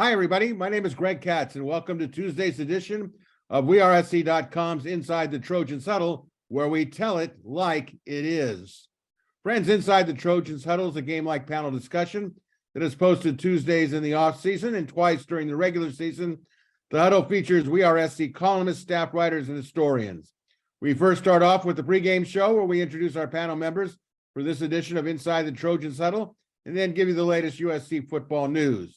Hi, everybody. My name is Greg Katz, and welcome to Tuesday's edition of WeAreSC.com's Inside the Trojans Huddle, where we tell it like it is. Friends, Inside the Trojans Huddle is a game-like panel discussion that is posted Tuesdays in the off-season and twice during the regular season. The huddle features WeAreSC columnists, staff writers, and historians. We first start off with the pregame show, where we introduce our panel members for this edition of Inside the Trojans Huddle, and then give you the latest USC football news.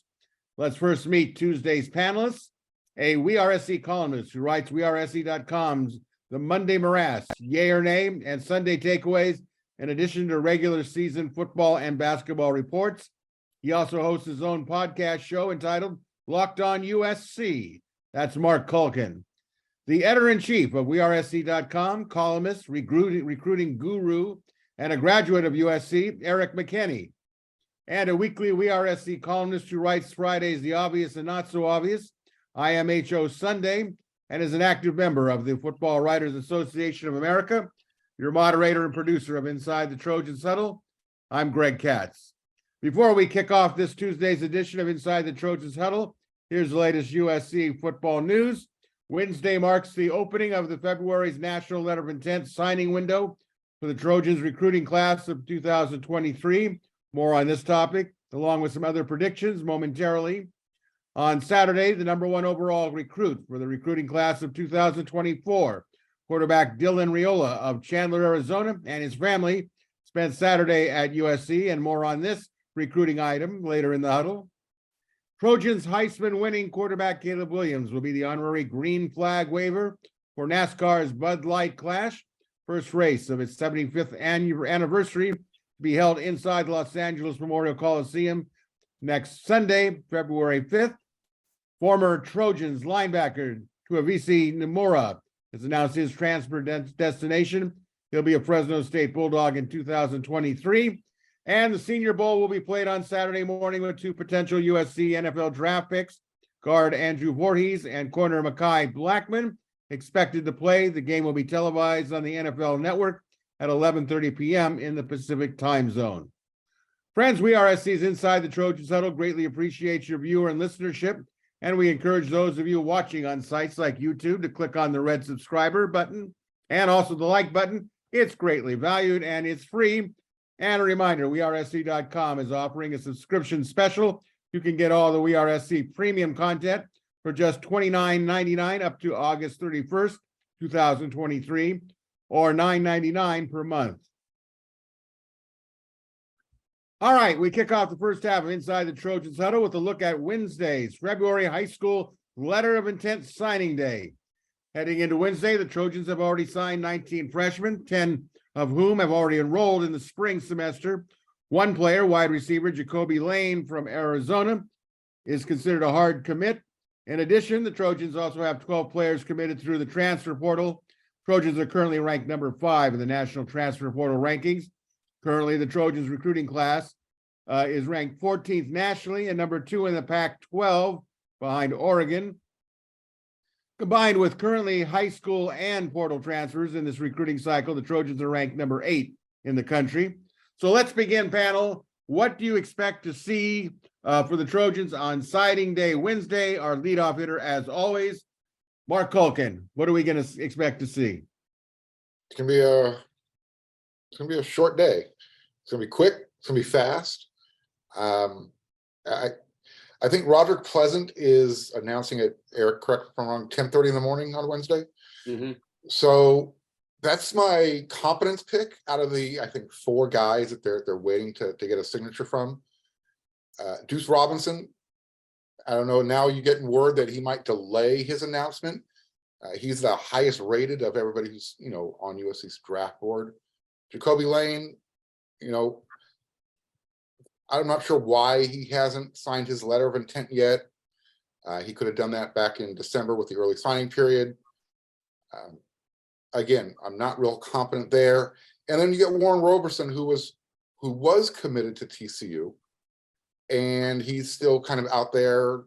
Let's first meet Tuesday's panelists, a WeAreSC columnist who writes WeAreSC.com's The Monday Morass, Yay or Nay, and Sunday Takeaways, in addition to regular season football and basketball reports. He also hosts his own podcast show entitled Locked On USC. That's Marc Kulkin. The editor-in-chief of WeAreSC.com, columnist, recruiting guru, and a graduate of USC, Erik McKinney. And a weekly WeAreSC columnist who writes Fridays the Obvious and Not So Obvious, IMHO Sunday, and is an active member of the Football Writers Association of America. Your moderator and producer of Inside the Trojans Huddle, I'm Greg Katz. Before we kick off this Tuesday's edition of Inside the Trojans Huddle, here's the latest USC football news. Wednesday marks the opening of the February's National Letter of Intent signing window for the Trojans recruiting class of 2023. More on this topic, along with some other predictions momentarily. On Saturday, the number one overall recruit for the recruiting class of 2024, quarterback Dylan Raiola of Chandler, Arizona, and his family spent Saturday at USC, and more on this recruiting item later in the huddle. Trojans Heisman winning quarterback Caleb Williams will be the honorary green flag waver for NASCAR's Bud Light Clash, first race of its 75th anniversary, be held inside Los Angeles Memorial Coliseum next Sunday, February 5th. Former Trojans linebacker Tuavisi Nomura has announced his transfer destination. He'll be a Fresno State Bulldog in 2023. And the Senior Bowl will be played on Saturday morning with two potential USC NFL draft picks, guard Andrew Voorhees and corner Mekhi Blackman, expected to play. The game will be televised on the NFL Network at 11:30 p.m. in the Pacific time zone. Friends, WeAreSC's Inside the Trojans Huddle greatly appreciates your viewer and listenership, and we encourage those of you watching on sites like YouTube to click on the red subscriber button and also the like button. It's greatly valued and it's free. And a reminder, WeAreSC.com is offering a subscription special. You can get all the WeAreSC premium content for just $29.99 up to August 31st, 2023. Or $9.99 per month. All right, we kick off the first half of Inside the Trojans Huddle with a look at Wednesday's February High School Letter of Intent Signing Day. Heading into Wednesday, the Trojans have already signed 19 freshmen, 10 of whom have already enrolled in the spring semester. One player, wide receiver Jacoby Lane from Arizona, is considered a hard commit. In addition, the Trojans also have 12 players committed through the transfer portal. Trojans are currently ranked number 5 in the National Transfer Portal rankings. Currently, the Trojans recruiting class is ranked 14th nationally and number 2 in the Pac-12 behind Oregon. Combined with currently high school and portal transfers in this recruiting cycle, the Trojans are ranked number 8 in the country. So let's begin, panel. What do you expect to see for the Trojans on signing day Wednesday? Our leadoff hitter, as always, Marc Kulkin. What are we going to expect to see? It's gonna be a short day. It's gonna be quick. It's gonna be fast. I think Roderick Pleasant is announcing it. Eric, correct me if I'm wrong, 10:30 in the morning on Wednesday. Mm-hmm. So that's my confidence pick out of the, I think, 4 guys that they're waiting to get a signature from. Duce Robinson. I don't know. Now you're getting word that he might delay his announcement. He's the highest rated of everybody who's, on USC's draft board. Jacoby Lane, I'm not sure why he hasn't signed his letter of intent yet. He could have done that back in December with the early signing period. Again, I'm not real confident there. And then you get Warren Roberson, who was committed to TCU, and he's still kind of out there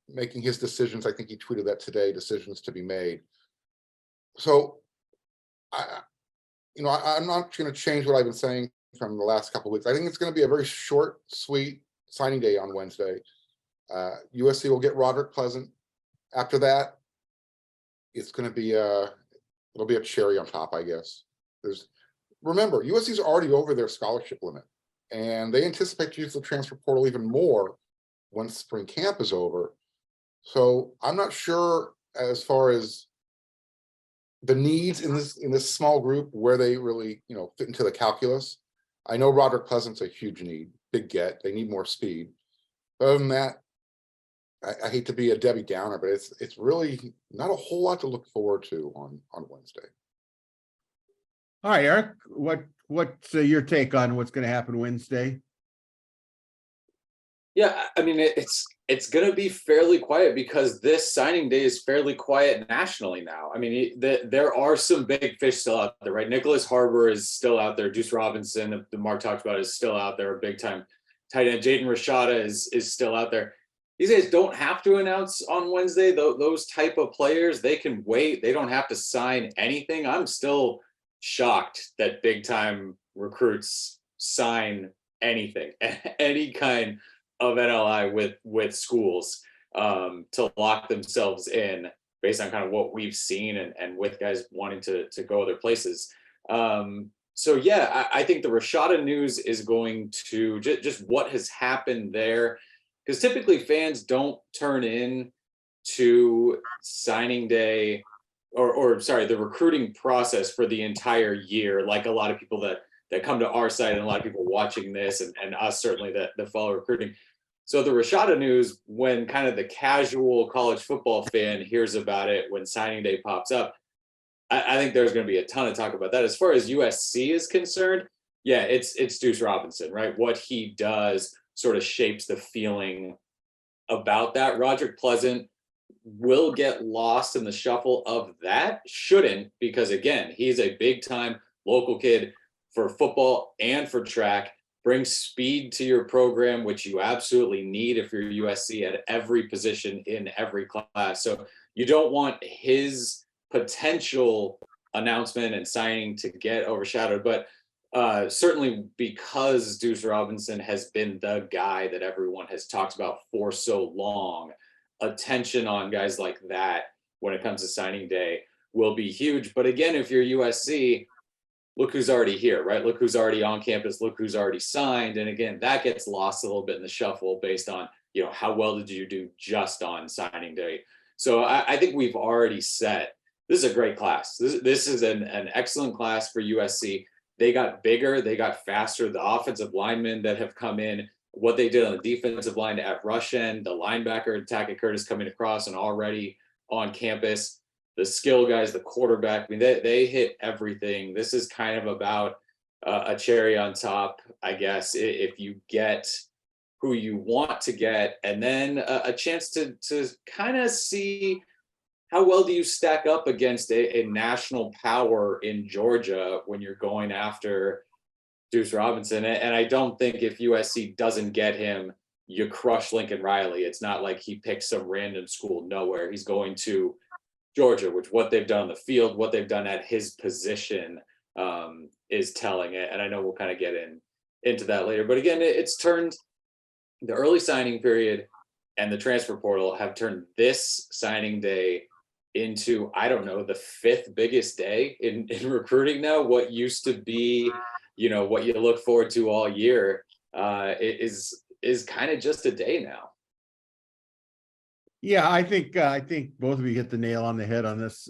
making his decisions. I think he tweeted that today, decisions to be made. So, I'm not going to change what I've been saying from the last couple of weeks. I think it's going to be a very short, sweet signing day on Wednesday. USC will get Roderick Pleasant. After that, it's going to be it'll be a cherry on top, I guess. Remember, USC's already over their scholarship limit, and they anticipate to use the transfer portal even more once spring camp is over. So I'm not sure as far as the needs in this small group where they really fit into the calculus. I know Roderick Pleasant's a huge need, big get. They need more speed. Other than that, I hate to be a Debbie Downer, but it's really not a whole lot to look forward to on Wednesday. All right, Eric, what's your take on what's going to happen Wednesday? Yeah, I mean, it's going to be fairly quiet because this signing day is fairly quiet nationally now. I mean, there are some big fish still out there, right? Nicholas Harbor is still out there. Duce Robinson, the Mark talked about, is still out there. A big time tight end. Jaden Rashada is still out there. These guys don't have to announce on Wednesday. Those type of players, they can wait. They don't have to sign anything. I'm still shocked that big time recruits sign anything, any kind of NLI with schools to lock themselves in based on kind of what we've seen and with guys wanting to go other places. So yeah, I think the Rashada news is going to just what has happened there, because typically fans don't turn in to signing day or sorry, the recruiting process for the entire year, like a lot of people that come to our site and a lot of people watching this and us certainly that follow recruiting. So the Rashada news, when kind of the casual college football fan hears about it, when signing day pops up, I think there's going to be a ton of talk about that. As far as USC is concerned, yeah, it's Duce Robinson, right? What he does sort of shapes the feeling about that. Roderick Pleasant will get lost in the shuffle of that. Shouldn't, because again, he's a big time local kid for football and for track. Brings speed to your program, which you absolutely need if you're USC at every position in every class. So you don't want his potential announcement and signing to get overshadowed, but certainly because Duce Robinson has been the guy that everyone has talked about for so long, attention on guys like that when it comes to signing day will be huge. But again, if you're USC, look who's already here, right? Look who's already on campus. Look who's already signed. And again, that gets lost a little bit in the shuffle based on, how well did you do just on signing day? So I think we've already set, this is a great class. This is an excellent class for USC. They got bigger, they got faster. The offensive linemen that have come in, what they did on the defensive line at rush end, the linebacker, Tackett Curtis coming across and already on campus, the skill guys, the quarterback, I mean, they hit everything. This is kind of about a cherry on top, I guess, if you get who you want to get, and then a chance to kind of see how well do you stack up against a national power in Georgia when you're going after Duce Robinson. And I don't think if USC doesn't get him, you crush Lincoln Riley. It's not like he picks some random school nowhere. He's going to Georgia, which what they've done on the field, what they've done at his position is telling it. And I know we'll kind of get into that later. But again, it's turned the early signing period and the transfer portal have turned this signing day into, I don't know, the fifth biggest day in recruiting now. What used to be, what you look forward to all year is kind of just a day now. Yeah, I think both of you hit the nail on the head on this.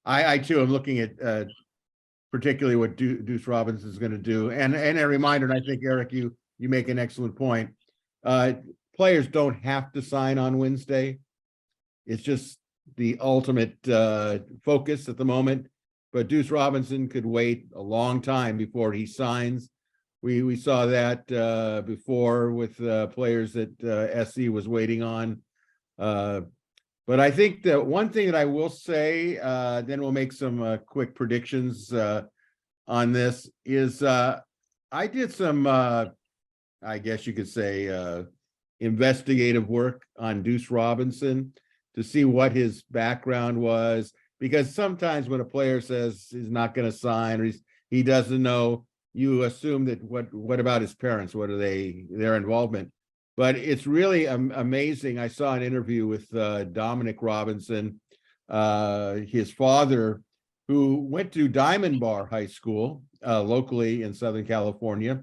I too am looking at particularly what Duce Robinson is going to do, and a reminder. And I think Eric, you make an excellent point. Players don't have to sign on Wednesday. It's just the ultimate focus at the moment. But Duce Robinson could wait a long time before he signs. We saw that before with players that SC was waiting on. But I think that one thing that I will say, then we'll make some quick predictions on this, is I did some, I guess you could say, investigative work on Duce Robinson to see what his background was, because sometimes when a player says he's not going to sign or he doesn't know, you assume that what about his parents? What are their involvement? but it's really amazing. I saw an interview with Dominic Robinson, his father, who went to Diamond Bar High School locally in Southern California,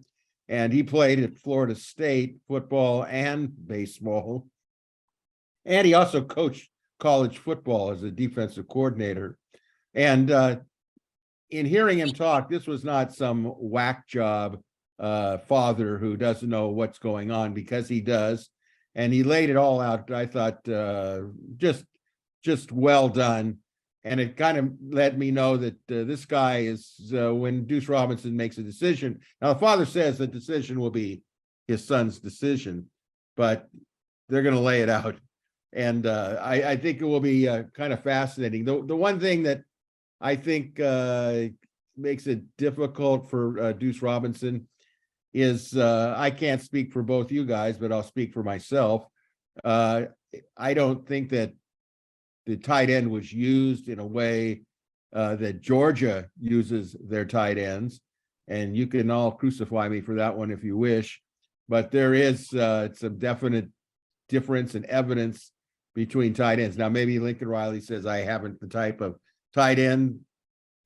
and he played at Florida State football and baseball. And he also coached college football as a defensive coordinator. And in hearing him talk, this was not some whack job father who doesn't know what's going on, because he does. And he laid it all out. I thought just well done. And it kind of let me know that this guy is, when Duce Robinson makes a decision. Now, the father says the decision will be his son's decision, but they're going to lay it out. And I think it will be kind of fascinating. The one thing that I think makes it difficult for Duce Robinson is, I can't speak for both you guys, but I'll speak for myself. I don't think that the tight end was used in a way that Georgia uses their tight ends. And you can all crucify me for that one if you wish, but there is some definite difference in evidence between tight ends. Now, maybe Lincoln Riley says I haven't the type of tight end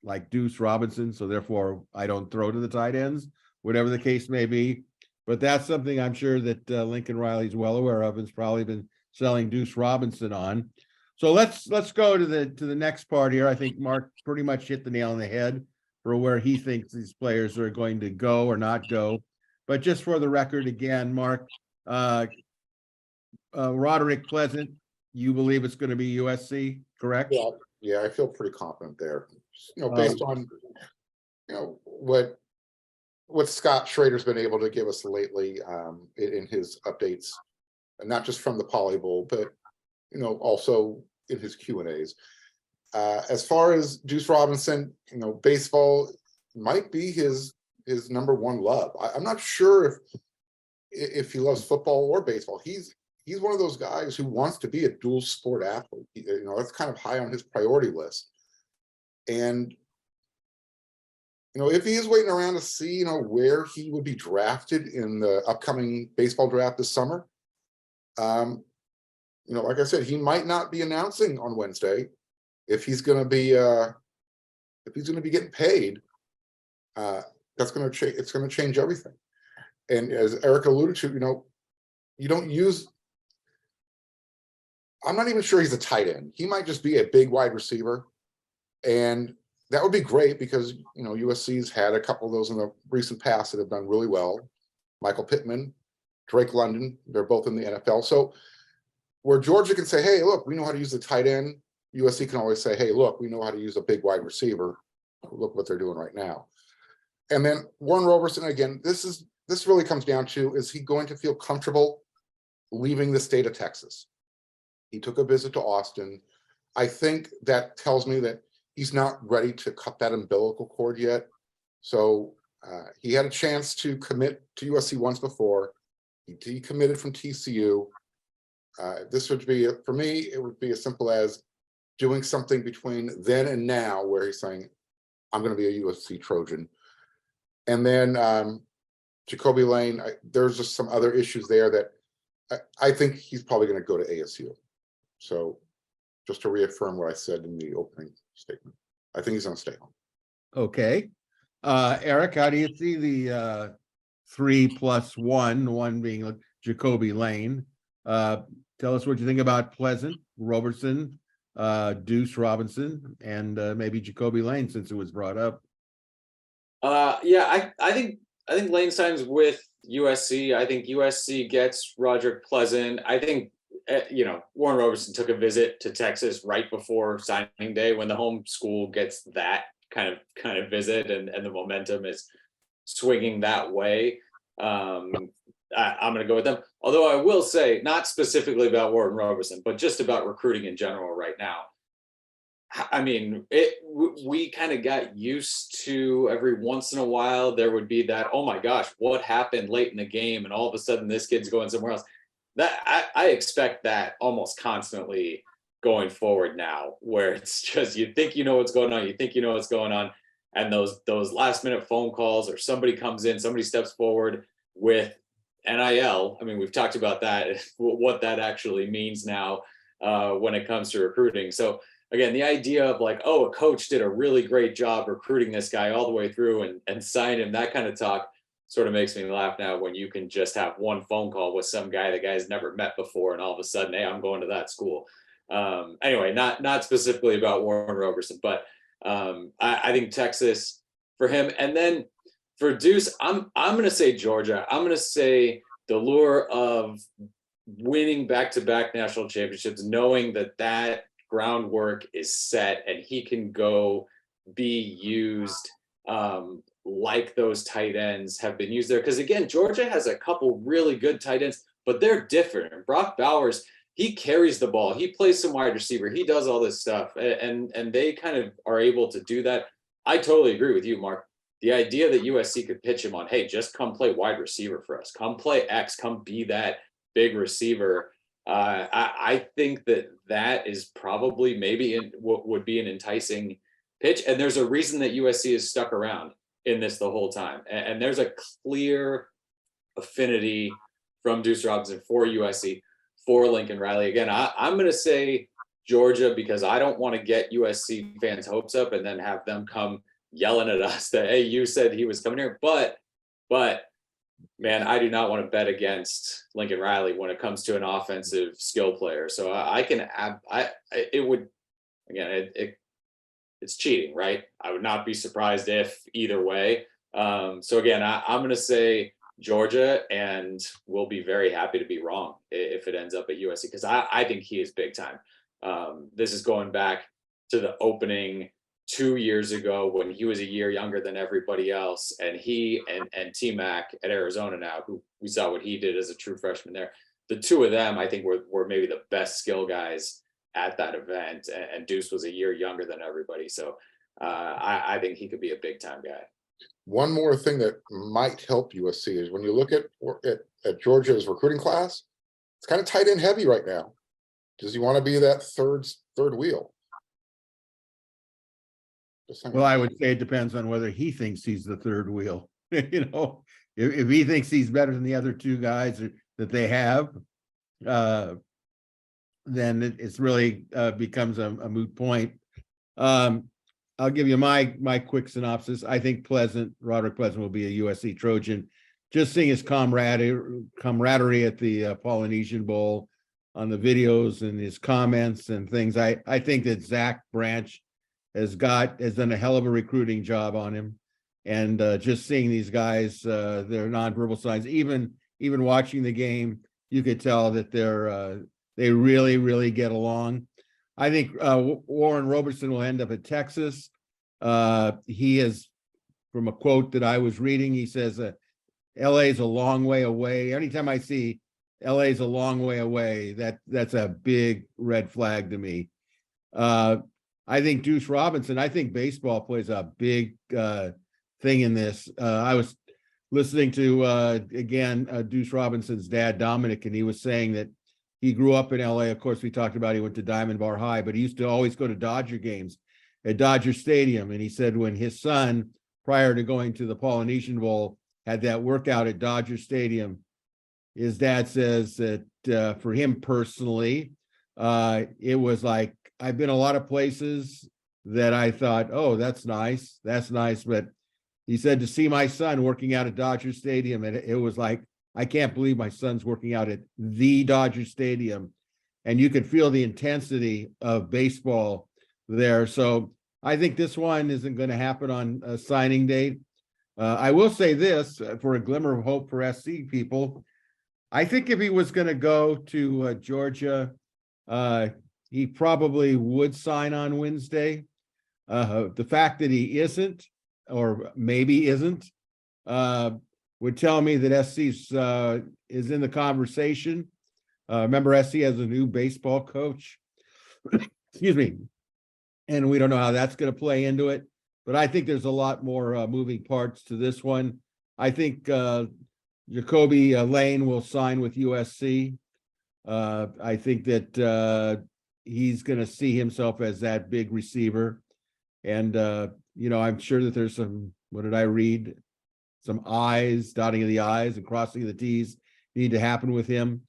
like Duce Robinson, so therefore I don't throw to the tight ends, whatever the case may be. But that's something I'm sure that Lincoln Riley's well aware of, and has probably been selling Duce Robinson on. So let's go to the next part here. I think Mark pretty much hit the nail on the head for where he thinks these players are going to go or not go. But just for the record, again, Mark, Roderick Pleasant, you believe it's going to be USC, correct? Yeah, I feel pretty confident there. Based on what Scott Schrader's been able to give us lately in his updates, and not just from the Poly Bowl, but also in his Q&As. As far as Duce Robinson, baseball might be his number one love. I'm not sure if he loves football or baseball. He's one of those guys who wants to be a dual sport athlete. That's kind of high on his priority list. And if he is waiting around to see where he would be drafted in the upcoming baseball draft this summer, like I said, he might not be announcing on Wednesday if he's going to be getting paid. That's going to change. It's going to change everything. And as Erik alluded to, you don't use. I'm not even sure he's a tight end. He might just be a big wide receiver, and that would be great because USC's had a couple of those in the recent past that have done really well. Michael Pittman, Drake London, they're both in the NFL. So where Georgia can say, hey, look, we know how to use the tight end, USC can always say, hey, look, we know how to use a big wide receiver. Look what they're doing right now. And then Warren Roberson, again, this really comes down to, is he going to feel comfortable leaving the state of Texas? He took a visit to Austin. I think that tells me that he's not ready to cut that umbilical cord yet. So he had a chance to commit to USC once before. He decommitted from TCU. This would be, for me, it would be as simple as doing something between then and now where he's saying, I'm going to be a USC Trojan. And then Jacoby Lane, there's just some other issues there that I think he's probably going to go to ASU. So just to reaffirm what I said in the opening statement, I think he's going to stay home. Okay. Erik, how do you see the 3+1, one being Jacoby Lane? Tell us what you think about Pleasant, Roberson, Duce Robinson, and maybe Jacoby Lane, since it was brought up. Yeah, I think Lane signs with USC. I think USC gets Roderick Pleasant. I think Warren Roberson took a visit to Texas right before signing day, when the home school gets that kind of visit, and the momentum is swinging that way. I'm going to go with them. Although I will say, not specifically about Warren Roberson, but just about recruiting in general right now. I mean, we kind of got used to every once in a while there would be that, oh my gosh, what happened late in the game, and all of a sudden this kid's going somewhere else. That I expect that almost constantly going forward now, where it's just, you think you know what's going on, and those last minute phone calls, or somebody comes in, somebody steps forward with NIL. I mean, we've talked about that, what that actually means now when it comes to recruiting. So again, the idea of like, oh, a coach did a really great job recruiting this guy all the way through and sign him, that kind of talk sort of makes me laugh now when you can just have one phone call with some guy the guy's never met before, and all of a sudden, hey, I'm going to that school. Anyway, not specifically about Warren Roberson, but I think Texas for him. And then for Duce, I'm going to say Georgia. I'm going to say the lure of winning back-to-back national championships, knowing that groundwork is set and he can go be used like those tight ends have been used there. Because again, Georgia has a couple really good tight ends, but they're different. And Brock Bowers, he carries the ball. He plays some wide receiver. He does all this stuff. And they kind of are able to do that. I totally agree with you, Mark. The idea that USC could pitch him on, hey, just come play wide receiver for us. Come play X. Come be that big receiver. I think that is probably maybe what would be an enticing pitch. And there's a reason that USC is stuck around in this the whole time. And there's a clear affinity from Duce Robinson for USC, for Lincoln Riley. Again, I'm going to say Georgia because I don't want to get USC fans' hopes up and then have them come yelling at us that, hey, you said he was coming here. But man, I do not want to bet against Lincoln Riley when it comes to an offensive skill player. So it's cheating, right? I would not be surprised if either way. So again, I'm going to say Georgia, and we'll be very happy to be wrong if it ends up at USC, because I think he is big time. This is going back to the opening 2 years ago when he was a year younger than everybody else, and he and T-Mac at Arizona now, who we saw what he did as a true freshman there. The two of them, I think, were maybe the best skill guys at that event, and Duce was a year younger than everybody. So I think he could be a big time guy. One more thing that might help USC is when you look at Georgia's recruiting class, it's kind of tight end heavy right now. Does he want to be that third wheel? Well, I would say it depends on whether he thinks he's the third wheel. You know, if he thinks he's better than the other two guys that they have, then it's really becomes a moot point. I'll give you my quick synopsis. I think Roderick Pleasant will be a USC Trojan. Just seeing his camaraderie at the Polynesian Bowl on the videos and his comments and things. I think that Zach Branch has done a hell of a recruiting job on him. And just seeing these guys, their nonverbal signs, even watching the game, you could tell that they really, really get along. I think Warren Roberson will end up at Texas. He is, from a quote that I was reading, he says, LA is a long way away. Anytime I see LA is a long way away, that's a big red flag to me. I think Duce Robinson, I think baseball plays a big thing in this. I was listening to, Duce Robinson's dad, Dominic, and he was saying that he grew up in LA. Of course, we talked about he went to Diamond Bar High, but he used to always go to Dodger games at Dodger Stadium. And he said when his son, prior to going to the Polynesian Bowl, had that workout at Dodger Stadium, his dad says that for him personally, it was like, I've been a lot of places that I thought, oh, that's nice. But he said to see my son working out at Dodger Stadium, and it was like, I can't believe my son's working out at the Dodger Stadium. And you could feel the intensity of baseball there. So I think this one isn't going to happen on a signing date. I will say this for a glimmer of hope for SC people. I think if he was going to go to Georgia, he probably would sign on Wednesday. The fact that he isn't, or maybe isn't, would tell me that SC is in the conversation. Remember, SC has a new baseball coach. Excuse me. And we don't know how that's going to play into it. But I think there's a lot more moving parts to this one. I think Jacoby Lane will sign with USC. I think that he's going to see himself as that big receiver. And, I'm sure that there's some, what did I read? Some I's, dotting of the I's and crossing of the T's need to happen with him.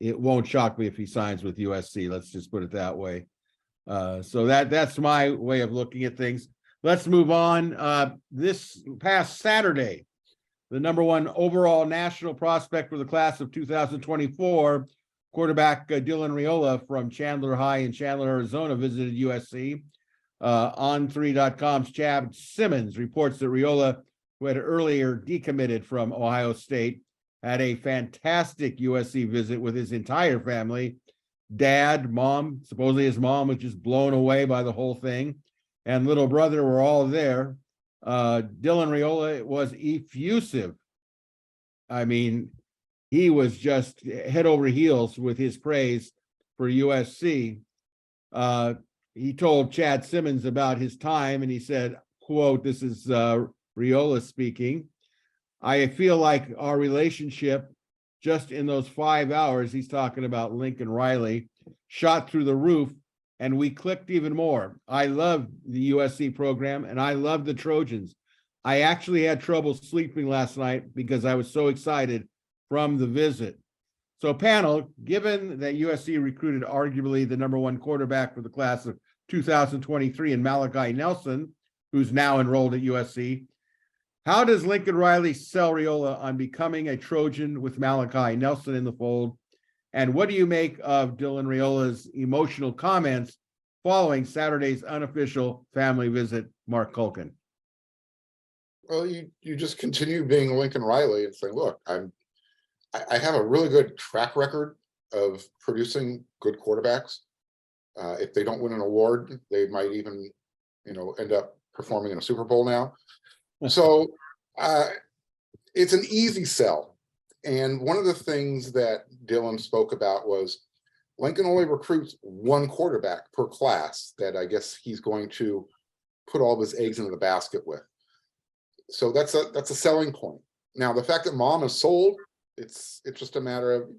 It won't shock me if he signs with USC. Let's just put it that way. So that's my way of looking at things. Let's move on. This past Saturday, the number one overall national prospect for the class of 2024, quarterback Dylan Raiola from Chandler High in Chandler, Arizona, visited USC. On3.com's Chad Simmons reports that Raiola, who had earlier decommitted from Ohio State, had a fantastic USC visit with his entire family. Dad, mom, supposedly his mom was just blown away by the whole thing, and little brother were all there. Dylan Raiola was effusive. I mean, he was just head over heels with his praise for USC. He told Chad Simmons about his time, and he said, quote, this is Raiola speaking, "I feel like our relationship just in those 5 hours," he's talking about Lincoln Riley, "shot through the roof, and we clicked even more. I love the USC program, and I love the Trojans. I actually had trouble sleeping last night because I was so excited from the visit." So panel, given that USC recruited arguably the number one quarterback for the class of 2023 in Malachi Nelson, who's now enrolled at USC, how does Lincoln Riley sell Raiola on becoming a Trojan with Malachi Nelson in the fold? And what do you make of Dylan Raiola's emotional comments following Saturday's unofficial family visit, Marc Kulkin? Well, you just continue being Lincoln Riley and say, look, I have a really good track record of producing good quarterbacks. If they don't win an award, they might even, end up performing in a Super Bowl now. So it's an easy sell. And one of the things that Dylan spoke about was Lincoln only recruits one quarterback per class that I guess he's going to put all of his eggs into the basket with. So that's a selling point. Now, the fact that mom is sold, it's just a matter of,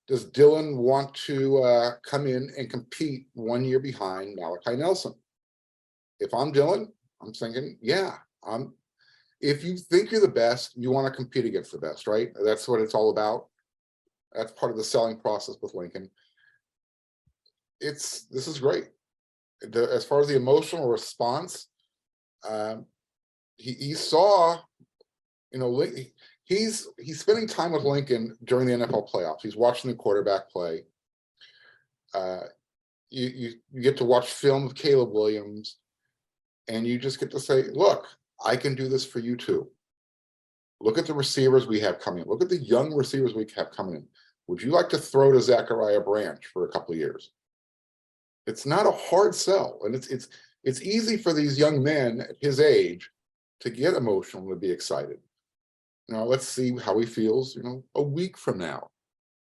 does Dylan want to come in and compete 1 year behind Malachi Nelson? If I'm Dylan, I'm thinking, yeah, if you think you're the best, you want to compete against the best, right? That's what it's all about. That's part of the selling process with Lincoln. This is great. As far as the emotional response, he saw, he's spending time with Lincoln during the NFL playoffs. He's watching the quarterback play. You get to watch film of Caleb Williams, and you just get to say, look, I can do this for you too. Look at the receivers we have coming in. Look at the young receivers we have coming in. Would you like to throw to Zachariah Branch for a couple of years? It's not a hard sell, and it's easy for these young men at his age to get emotional and to be excited. Now let's see how he feels, a week from now.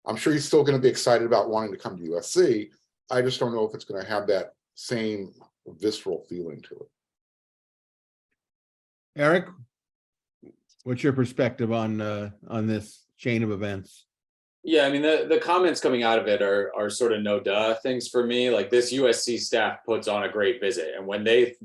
I'm sure he's still going to be excited about wanting to come to USC. I just don't know if it's going to have that same visceral feeling to it. Erik, what's your perspective on this chain of events? Yeah, I mean, the comments coming out of it are sort of no duh things for me. Like, this USC staff puts on a great visit, and when they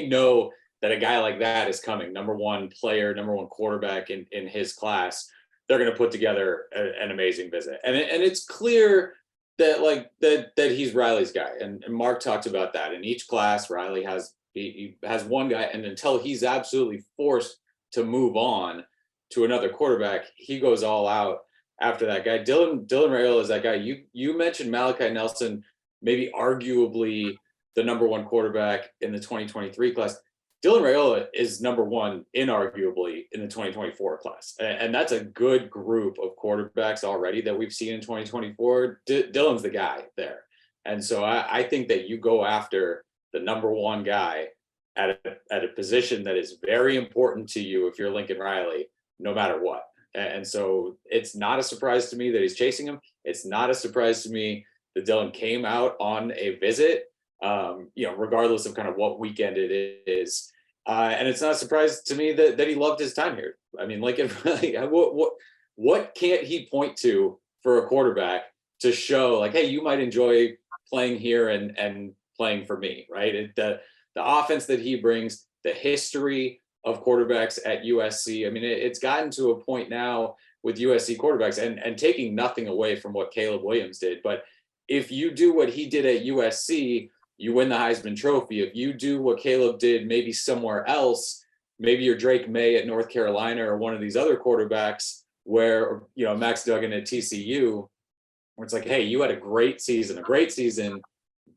know that a guy like that is coming, number one player, number one quarterback in his class, they're going to put together an amazing visit. And it's clear that that he's Riley's guy, and Mark talked about that. In each class, Riley he has one guy, and until he's absolutely forced to move on to another quarterback, he goes all out after that guy. Dylan Raiola is that guy. You mentioned Malachi Nelson, maybe arguably the number one quarterback in the 2023 class. Dylan Raiola is number one, inarguably, in the 2024 class. And that's a good group of quarterbacks already that we've seen in 2024. Dylan's the guy there. And so I think that you go after the number one guy at a position that is very important to you if you're Lincoln Riley, no matter what. And so it's not a surprise to me that he's chasing him. It's not a surprise to me that Dylan came out on a visit, regardless of kind of what weekend it is. And it's not a surprise to me that he loved his time here. I mean, Lincoln, what can't he point to for a quarterback to show, like, hey, you might enjoy playing here and playing for me, right? The offense that he brings, the history of quarterbacks at USC. I mean, it's gotten to a point now with USC quarterbacks, and taking nothing away from what Caleb Williams did, but if you do what he did at USC, you win the Heisman Trophy. If you do what Caleb did maybe somewhere else, maybe you're Drake May at North Carolina or one of these other quarterbacks where, you know, Max Duggan at TCU, where it's like, hey, you had a great season,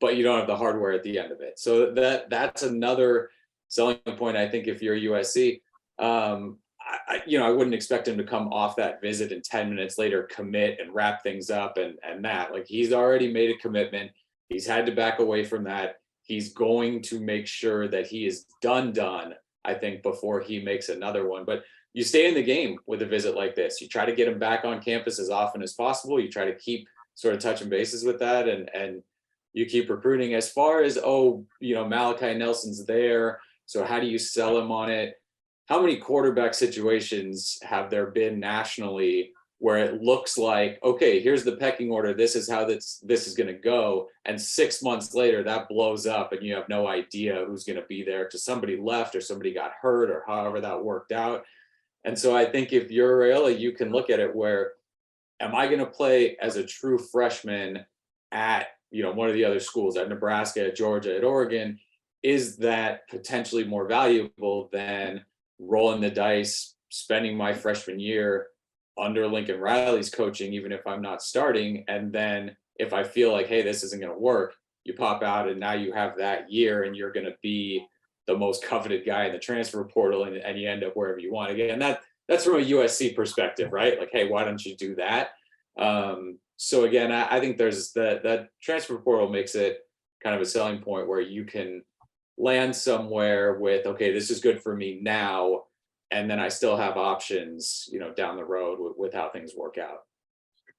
but you don't have the hardware at the end of it. So that's another selling point, I think, if you're USC. I wouldn't expect him to come off that visit and 10 minutes later commit and wrap things up and that. Like, he's already made a commitment. He's had to back away from that. He's going to make sure that he is done, I think, before he makes another one. But you stay in the game with a visit like this. You try to get him back on campus as often as possible. You try to keep sort of touching bases with that, and you keep recruiting. As far as, Malachi Nelson's there, so how do you sell him on it? How many quarterback situations have there been nationally where it looks like, okay, here's the pecking order, this is how this is going to go, and 6 months later that blows up and you have no idea who's going to be there because somebody left or somebody got hurt or however that worked out. And so I think if you're Raiola, you can look at it where, am I going to play as a true freshman at, one of the other schools, at Nebraska, at Georgia, at Oregon? Is that potentially more valuable than rolling the dice, spending my freshman year under Lincoln Riley's coaching, even if I'm not starting? And then if I feel like, hey, this isn't going to work, you pop out and now you have that year and you're going to be the most coveted guy in the transfer portal, and you end up wherever you want. Again, that's from a USC perspective, right? Like, hey, why don't you do that? So again, I think there's that transfer portal makes it kind of a selling point where you can land somewhere with, okay, this is good for me now, and then I still have options, down the road with how things work out.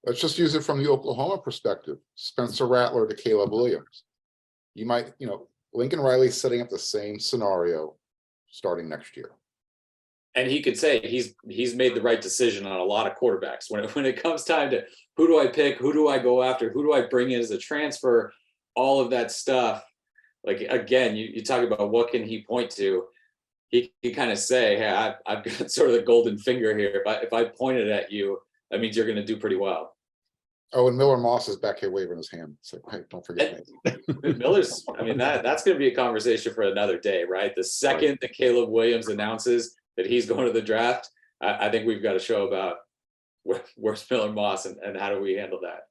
Let's just use it from the Oklahoma perspective. Spencer Rattler to Caleb Williams. You might, Lincoln Riley's setting up the same scenario starting next year. And he could say he's made the right decision on a lot of quarterbacks. When it comes time to who do I pick, who do I go after, who do I bring in as a transfer, all of that stuff. Like, again, you talk about what can he point to. He kind of say, hey, I've got sort of the golden finger here. If I pointed at you, that means you're going to do pretty well. Oh, and Miller Moss is back here waving his hand. So, hey, don't forget me. Miller's, that's going to be a conversation for another day, right? The second that Caleb Williams announces that he's going to the draft, I think we've got a show about where's Miller Moss and how do we handle that.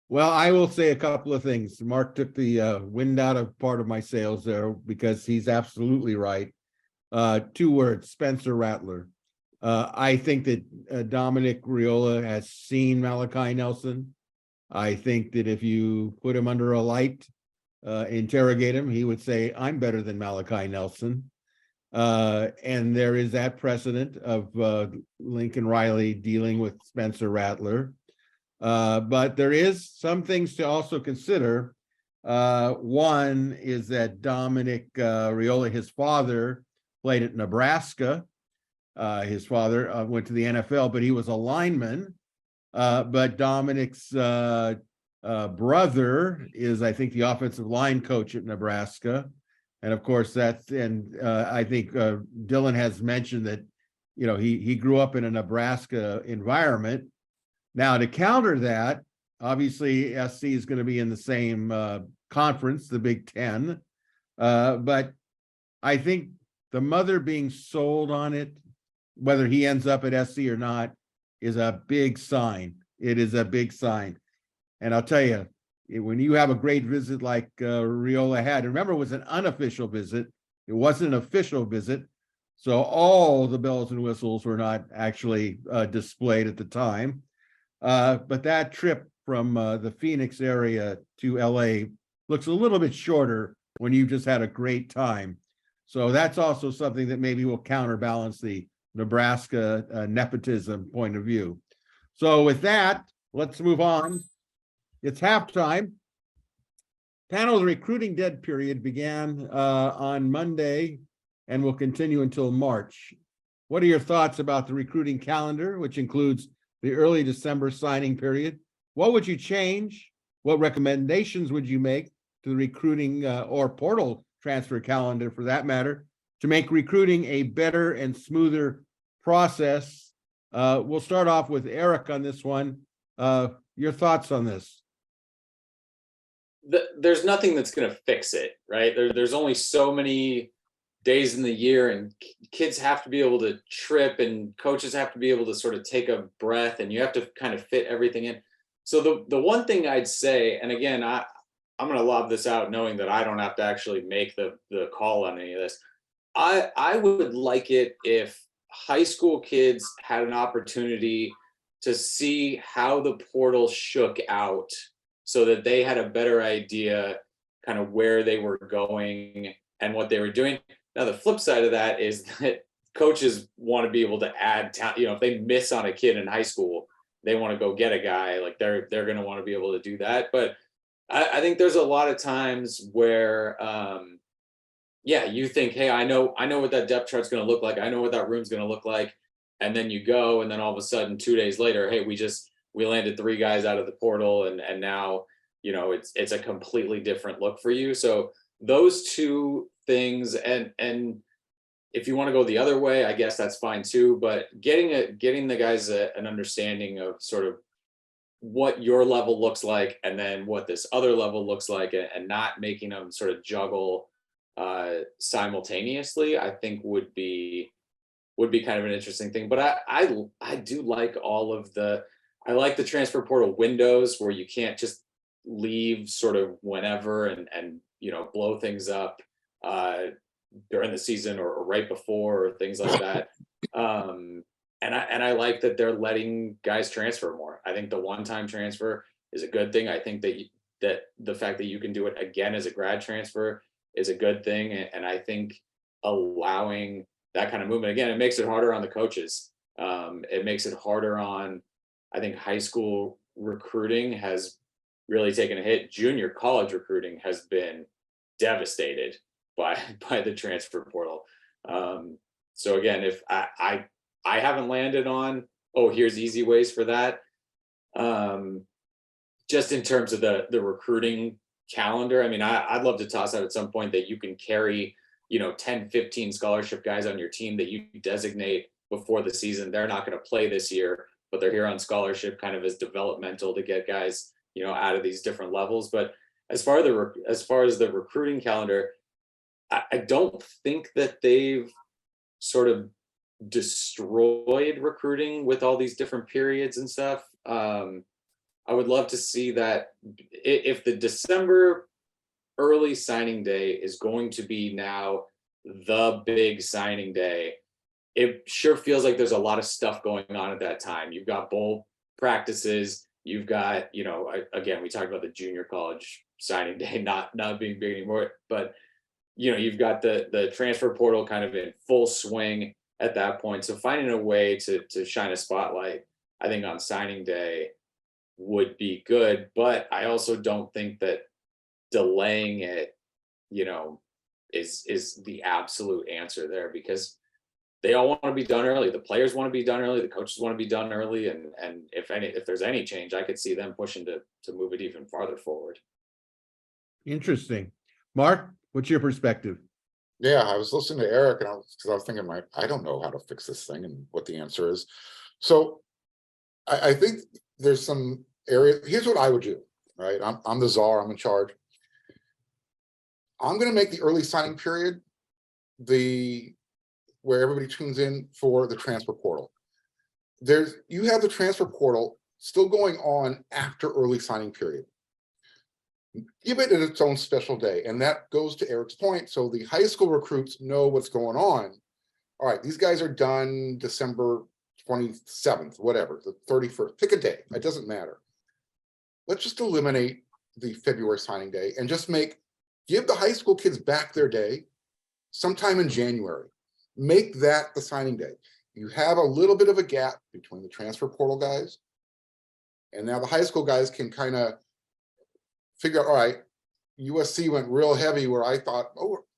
Well, I will say a couple of things. Mark took the wind out of part of my sails there because he's absolutely right. 2 words, Spencer Rattler. I think that Dominic Raiola has seen Malachi Nelson. I think that if you put him under a light, interrogate him, he would say, I'm better than Malachi Nelson. And there is that precedent of Lincoln Riley dealing with Spencer Rattler. But there is some things to also consider. One is that Dominic Raiola, his father, played at Nebraska. His father went to the NFL, but he was a lineman. But Dominic's brother is, I think, the offensive line coach at Nebraska. And of course, I think Dylan has mentioned that, he grew up in a Nebraska environment. Now, to counter that, obviously, SC is going to be in the same conference, the Big Ten. But I think the mother being sold on it, whether he ends up at SC or not, is a big sign. It is a big sign. And I'll tell you, when you have a great visit like Raiola had, remember, it was an unofficial visit. It wasn't an official visit. So all the bells and whistles were not actually displayed at the time. But that trip from the Phoenix area to LA looks a little bit shorter when you just had a great time. So that's also something that maybe will counterbalance the Nebraska nepotism point of view. So with that, let's move on. It's halftime. Panel's recruiting dead period began on Monday and will continue until March. What are your thoughts about the recruiting calendar, which includes the early December signing period? What would you change? What recommendations would you make to the recruiting or portal transfer calendar, for that matter, to make recruiting a better and smoother process. We'll start off with Erik on this one. Your thoughts on this? There's nothing that's going to fix it, right? There's only so many days in the year, and kids have to be able to trip, and coaches have to be able to sort of take a breath, and you have to kind of fit everything in. So the one thing I'd say, and again, I'm going to lob this out knowing that I don't have to actually make the call on any of this. I would like it if high school kids had an opportunity to see how the portal shook out so that they had a better idea kind of where they were going and what they were doing. Now, the flip side of that is that coaches want to be able to add talent. If they miss on a kid in high school, they want to go get a guy. Like they're going to want to be able to do that. But I think there's a lot of times where, you think, hey, I know what that depth chart's going to look like. I know what that room's going to look like. And then you go, and then all of a sudden, 2 days later, hey, we landed 3 guys out of the portal, and now, it's a completely different look for you. So those two things, and if you want to go the other way, I guess that's fine too. But getting the guys an understanding of sort of what your level looks like, and then what this other level looks like, and not making them sort of juggle simultaneously, I think would be kind of an interesting thing. But I do like I like the transfer portal windows where you can't just leave sort of whenever and blow things up during the season or right before or things like that. And I like that they're letting guys transfer more. I think the one-time transfer is a good thing. I think that the fact that you can do it again as a grad transfer is a good thing. And I think allowing that kind of movement, again, it makes it harder on the coaches. It makes it harder on, I think, high school recruiting has really taken a hit. Junior college recruiting has been devastated by the transfer portal. So again, if I haven't landed on, here's easy ways for that. Just in terms of the recruiting calendar, I mean, I'd love to toss out at some point that you can carry, 10, 15 scholarship guys on your team that you designate before the season. They're not going to play this year, but they're here on scholarship kind of as developmental to get guys, out of these different levels. But as far as the recruiting calendar, I don't think that they've sort of destroyed recruiting with all these different periods and stuff. I would love to see that if the December early signing day is going to be now the big signing day, it sure feels like there's a lot of stuff going on at that time. You've got bowl practices, you've got, again, we talked about the junior college signing day not being big anymore, but you've got the transfer portal kind of in full swing at that point. So finding a way to shine a spotlight, I think, on signing day would be good. But I also don't think that delaying it, is the absolute answer there, because they all want to be done early. The players want to be done early. The coaches want to be done early. And if there's any change, I could see them pushing to move it even farther forward. Interesting. Marc, what's your perspective? Yeah, I was listening to Erik, and I was thinking, I don't know how to fix this thing and what the answer is. So I think there's some area. Here's what I would do, right? I'm the czar, I'm in charge. I'm going to make the early signing period where everybody tunes in for the transfer portal. You have the transfer portal still going on after early signing period. Give it its own special day. And that goes to Erik's point. So the high school recruits know what's going on. All right, these guys are done December 27th, whatever, the 31st, pick a day. It doesn't matter. Let's just eliminate the February signing day and just give the high school kids back their day sometime in January. Make that the signing day. You have a little bit of a gap between the transfer portal guys, and now the high school guys can kind of figure out, all right, USC went real heavy where I thought,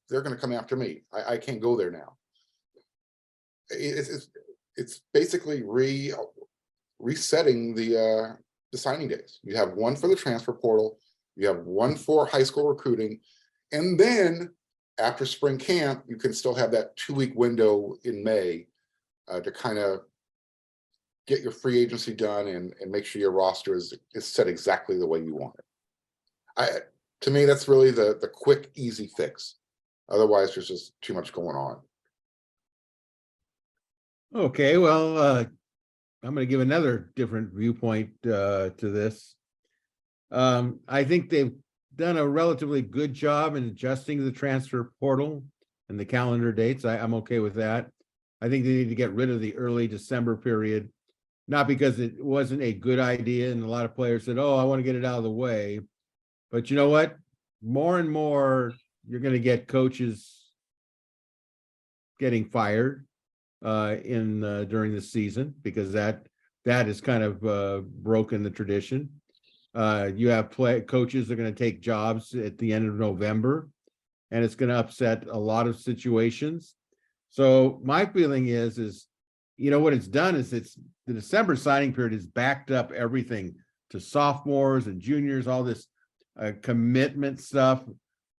they're going to come after me. I can't go there now. It's basically resetting the signing days. You have one for the transfer portal, you have one for high school recruiting, and then after spring camp, you can still have that 2-week window in May to kind of get your free agency done and make sure your roster is set exactly the way you want it. To me, that's really the quick, easy fix. Otherwise, there's just too much going on. Okay, well, I'm going to give another different viewpoint to this. I think they've done a relatively good job in adjusting the transfer portal and the calendar dates. I'm okay with that. I think they need to get rid of the early December period, not because it wasn't a good idea and a lot of players said, oh, I want to get it out of the way. But you know what? More and more, you're going to get coaches getting fired during the season, because that is kind of broken the tradition. You have coaches that are going to take jobs at the end of November, and it's going to upset a lot of situations. So my feeling is, you know, what it's done is the December signing period has backed up everything to sophomores and juniors, all this commitment stuff.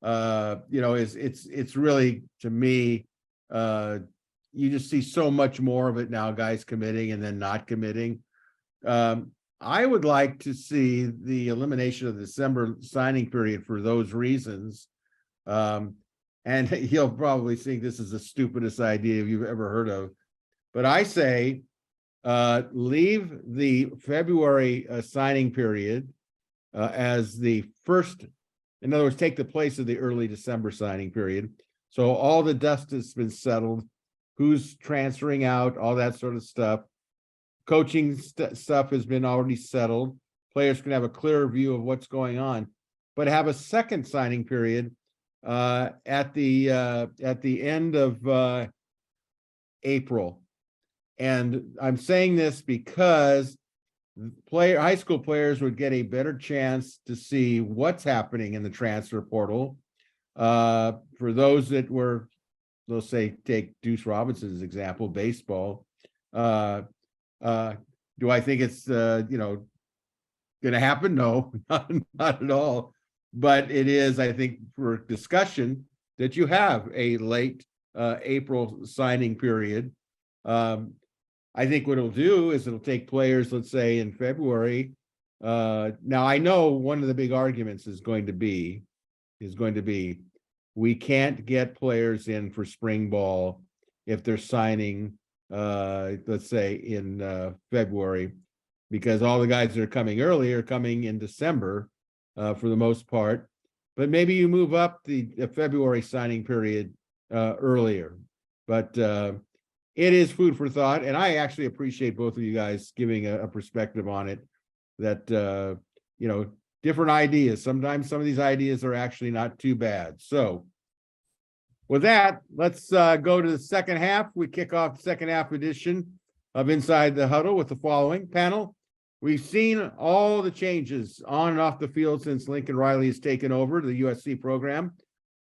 You know, it's really, to me, you just see so much more of it now, guys committing and then not committing. I would like to see the elimination of the December signing period for those reasons. And you'll probably think this is the stupidest idea you've ever heard of. But I say, leave the February signing period as the first. In other words, take the place of the early December signing period. So all the dust has been settled. Who's transferring out, all that sort of stuff. Coaching stuff has been already settled. Players can have a clearer view of what's going on, but have a second signing period at the end of April. And I'm saying this because high school players would get a better chance to see what's happening in the transfer portal. For those that were, let's say, take Duce Robinson's example, baseball. Do I think it's you know, going to happen? No, not at all. But it is, I think, for discussion that you have a late April signing period. I think what it'll do is it'll take players, let's say, in February. Now I know one of the big arguments is going to be we can't get players in for spring ball if they're signing, let's say, in February, because all the guys that are coming early are coming in December for the most part. But maybe you move up the February signing period earlier. But it is food for thought, and I actually appreciate both of you guys giving a perspective on it. That you know, different ideas. Sometimes some of these ideas are actually not too bad. So with that, let's go to the second half. We kick off the second half edition of Inside the Huddle with the following panel. We've seen all the changes on and off the field since Lincoln Riley has taken over the USC program.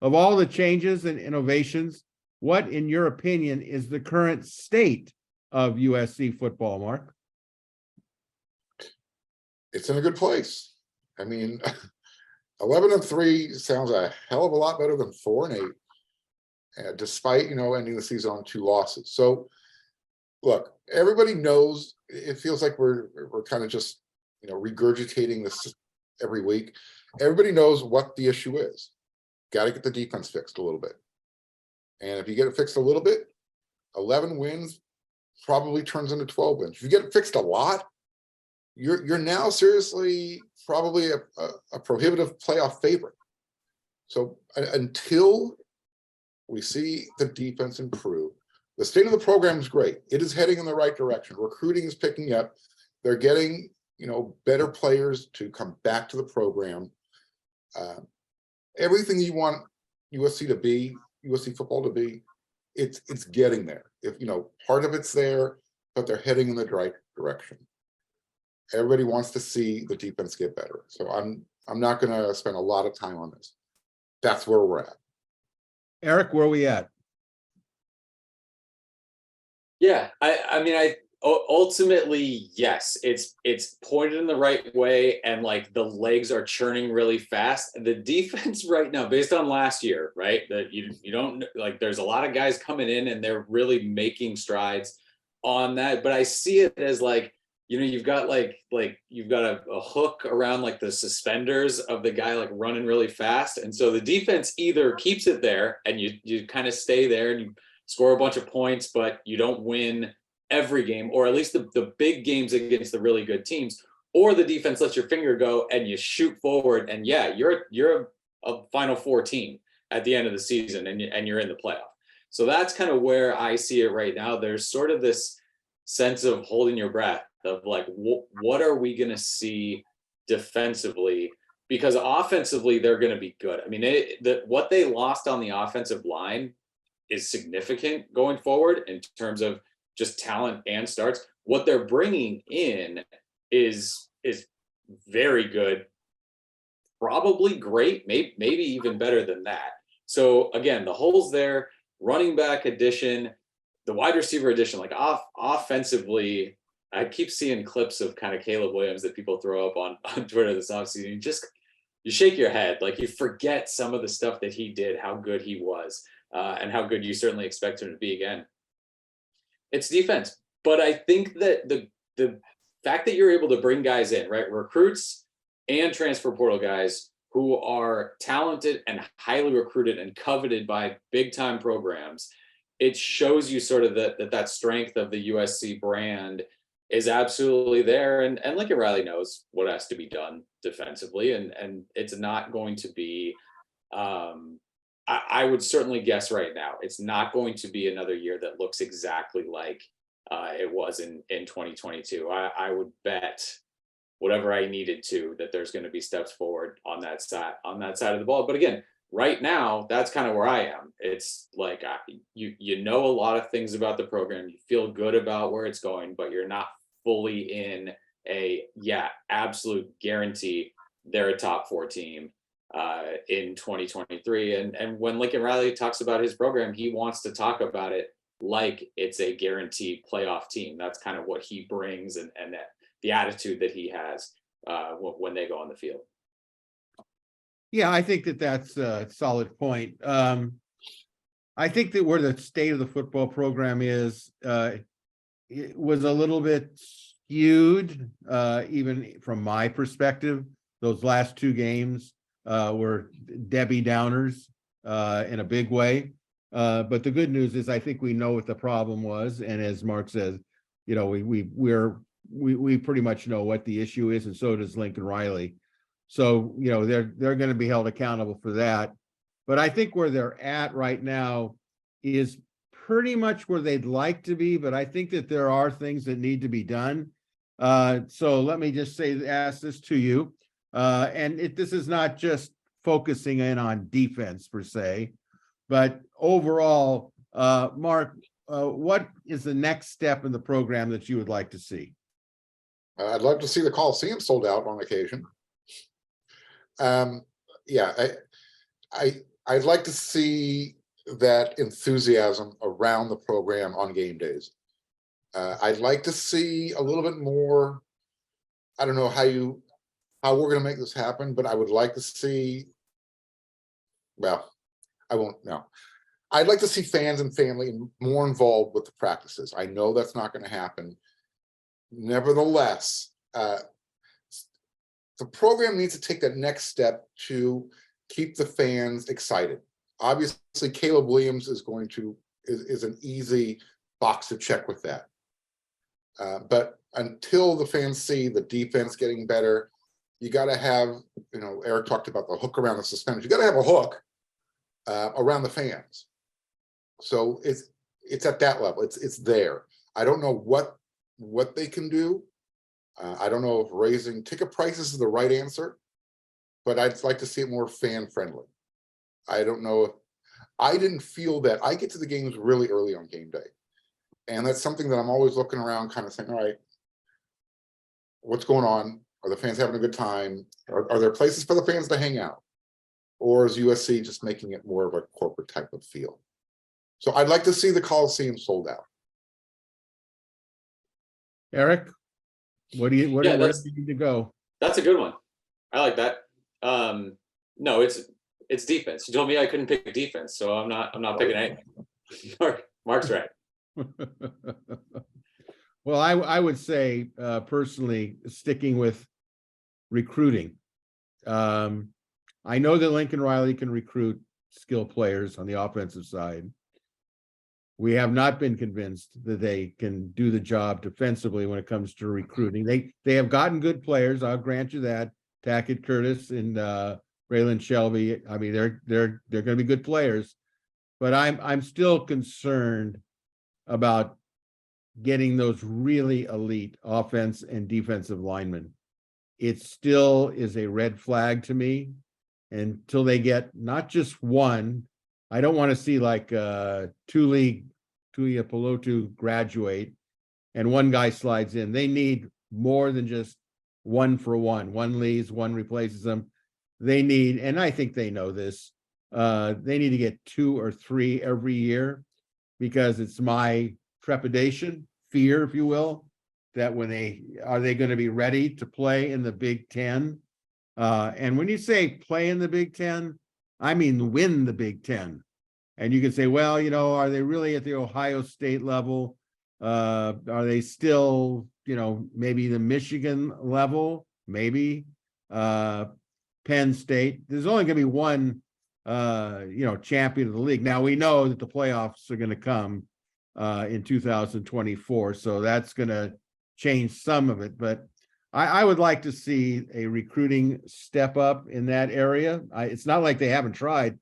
Of all the changes and innovations, what, in your opinion, is the current state of USC football, Mark? It's in a good place. I mean, 11-3 sounds a hell of a lot better than 4-8, despite, you know, ending the season on 2 losses. So, look, everybody knows. It feels like we're kind of just, you know, regurgitating this every week. Everybody knows what the issue is. Got to get the defense fixed a little bit. And if you get it fixed a little bit, 11 wins probably turns into 12 wins. If you get it fixed a lot, you're now seriously probably a prohibitive playoff favorite. So until we see the defense improve, the state of the program is great. It is heading in the right direction. Recruiting is picking up. They're getting, you know, better players to come back to the program. Everything you want USC to be, USC football to be, it's getting there. If, you know, part of it's there, but they're heading in the right direction. Everybody wants to see the defense get better. So I'm not going to spend a lot of time on this. That's where we're at. Eric, where are we at? Yeah, I mean, Ultimately, yes, it's pointed in the right way, and like the legs are churning really fast. The defense right now, based on last year, right, that you don't like, there's a lot of guys coming in and they're really making strides on that. But I see it as like, you've got you've got a hook around like the suspenders of the guy like running really fast, and so the defense either keeps it there and you kind of stay there and you score a bunch of points, but you don't win every game, or at least the big games against the really good teams, or the defense lets your finger go and you shoot forward, and yeah, you're a Final Four team at the end of the season, and you're in the playoff. So that's kind of where I see it right now. There's sort of this sense of holding your breath of like, what are we going to see defensively? Because offensively, they're going to be good. I mean, what they lost on the offensive line is significant going forward in terms of just talent and starts. What they're bringing in is very good, probably great, maybe even better than that. So again, the holes there, running back addition, the wide receiver addition, like offensively, I keep seeing clips of kind of Caleb Williams that people throw up on Twitter this offseason. You shake your head, like you forget some of the stuff that he did, how good he was, and how good you certainly expect him to be again. It's defense, but I think that the fact that you're able to bring guys in, right, recruits and transfer portal guys who are talented and highly recruited and coveted by big time programs, it shows you sort of that strength of the USC brand is absolutely there. And Lincoln Riley knows what has to be done defensively, and it's not going to be. I would certainly guess right now, it's not going to be another year that looks exactly like it was in 2022. I would bet whatever I needed to that there's going to be steps forward on that side of the ball. But again, right now, that's kind of where I am. It's like you know a lot of things about the program, you feel good about where it's going, but you're not fully in absolute guarantee they're a top 4 team in 2023. And when Lincoln Riley talks about his program, he wants to talk about it like it's a guaranteed playoff team. That's kind of what he brings, and the attitude that he has when they go on the field. Yeah, I think that's a solid point. I think that where the state of the football program is, it was a little bit skewed, even from my perspective. Those last 2 games were Debbie Downers in a big way. But the good news is I think we know what the problem was. And as Mark says, we pretty much know what the issue is, and so does Lincoln Riley. So, they're going to be held accountable for that. But I think where they're at right now is pretty much where they'd like to be, but I think that there are things that need to be done. So let me just ask this to you. This is not just focusing in on defense per se, but overall, Mark, what is the next step in the program that you would like to see? I'd love to see the Coliseum sold out on occasion. I'd like to see that enthusiasm around the program on game days. I'd like to see a little bit more. I don't know how we're going to make this happen, but I would like to see. Well, I won't know. I'd like to see fans and family more involved with the practices. I know that's not going to happen. Nevertheless, the program needs to take that next step to keep the fans excited. Obviously, Caleb Williams is an easy box to check with that. But until the fans see the defense getting better, you got to have, Eric talked about the hook around the suspenders. You got to have a hook around the fans. So it's at that level. It's there. I don't know what they can do. I don't know if raising ticket prices is the right answer, but I'd like to see it more fan friendly. I don't know if I didn't feel that. I get to the games really early on game day, and that's something that I'm always looking around, kind of saying, all right, what's going on? Are the fans having a good time? Are there places for the fans to hang out? Or is USC just making it more of a corporate type of feel? So I'd like to see the Coliseum sold out. Eric, where Yeah, do you need to go? That's a good one. I like that. No, it's defense. You told me I couldn't pick defense, so I'm not picking anything. Mark's right. Well, I would say personally sticking with recruiting. I know that Lincoln Riley can recruit skilled players on the offensive side. We have not been convinced that they can do the job defensively when it comes to recruiting. They have gotten good players. I'll grant you that. Tackett Curtis and Raylan Shelby. I mean, they're going to be good players, but I'm still concerned about getting those really elite offense and defensive linemen. It still is a red flag to me until they get not just one. I don't want to see like Tulia Pelotu graduate and one guy slides in. They need more than just one for one. One leaves, one replaces them. They need, and I think they know this, they need to get 2 or 3 every year, because it's my trepidation, fear, if you will, that when are they going to be ready to play in the Big Ten? And when you say play in the Big Ten, I mean win the Big Ten. And you can say, well, are they really at the Ohio State level? Are they still, maybe the Michigan level? Maybe. Penn State. There's only going to be one, champion of the league. Now we know that the playoffs are going to come in 2024, so that's going to change some of it. But I would like to see a recruiting step up in that area. It's not like they haven't tried.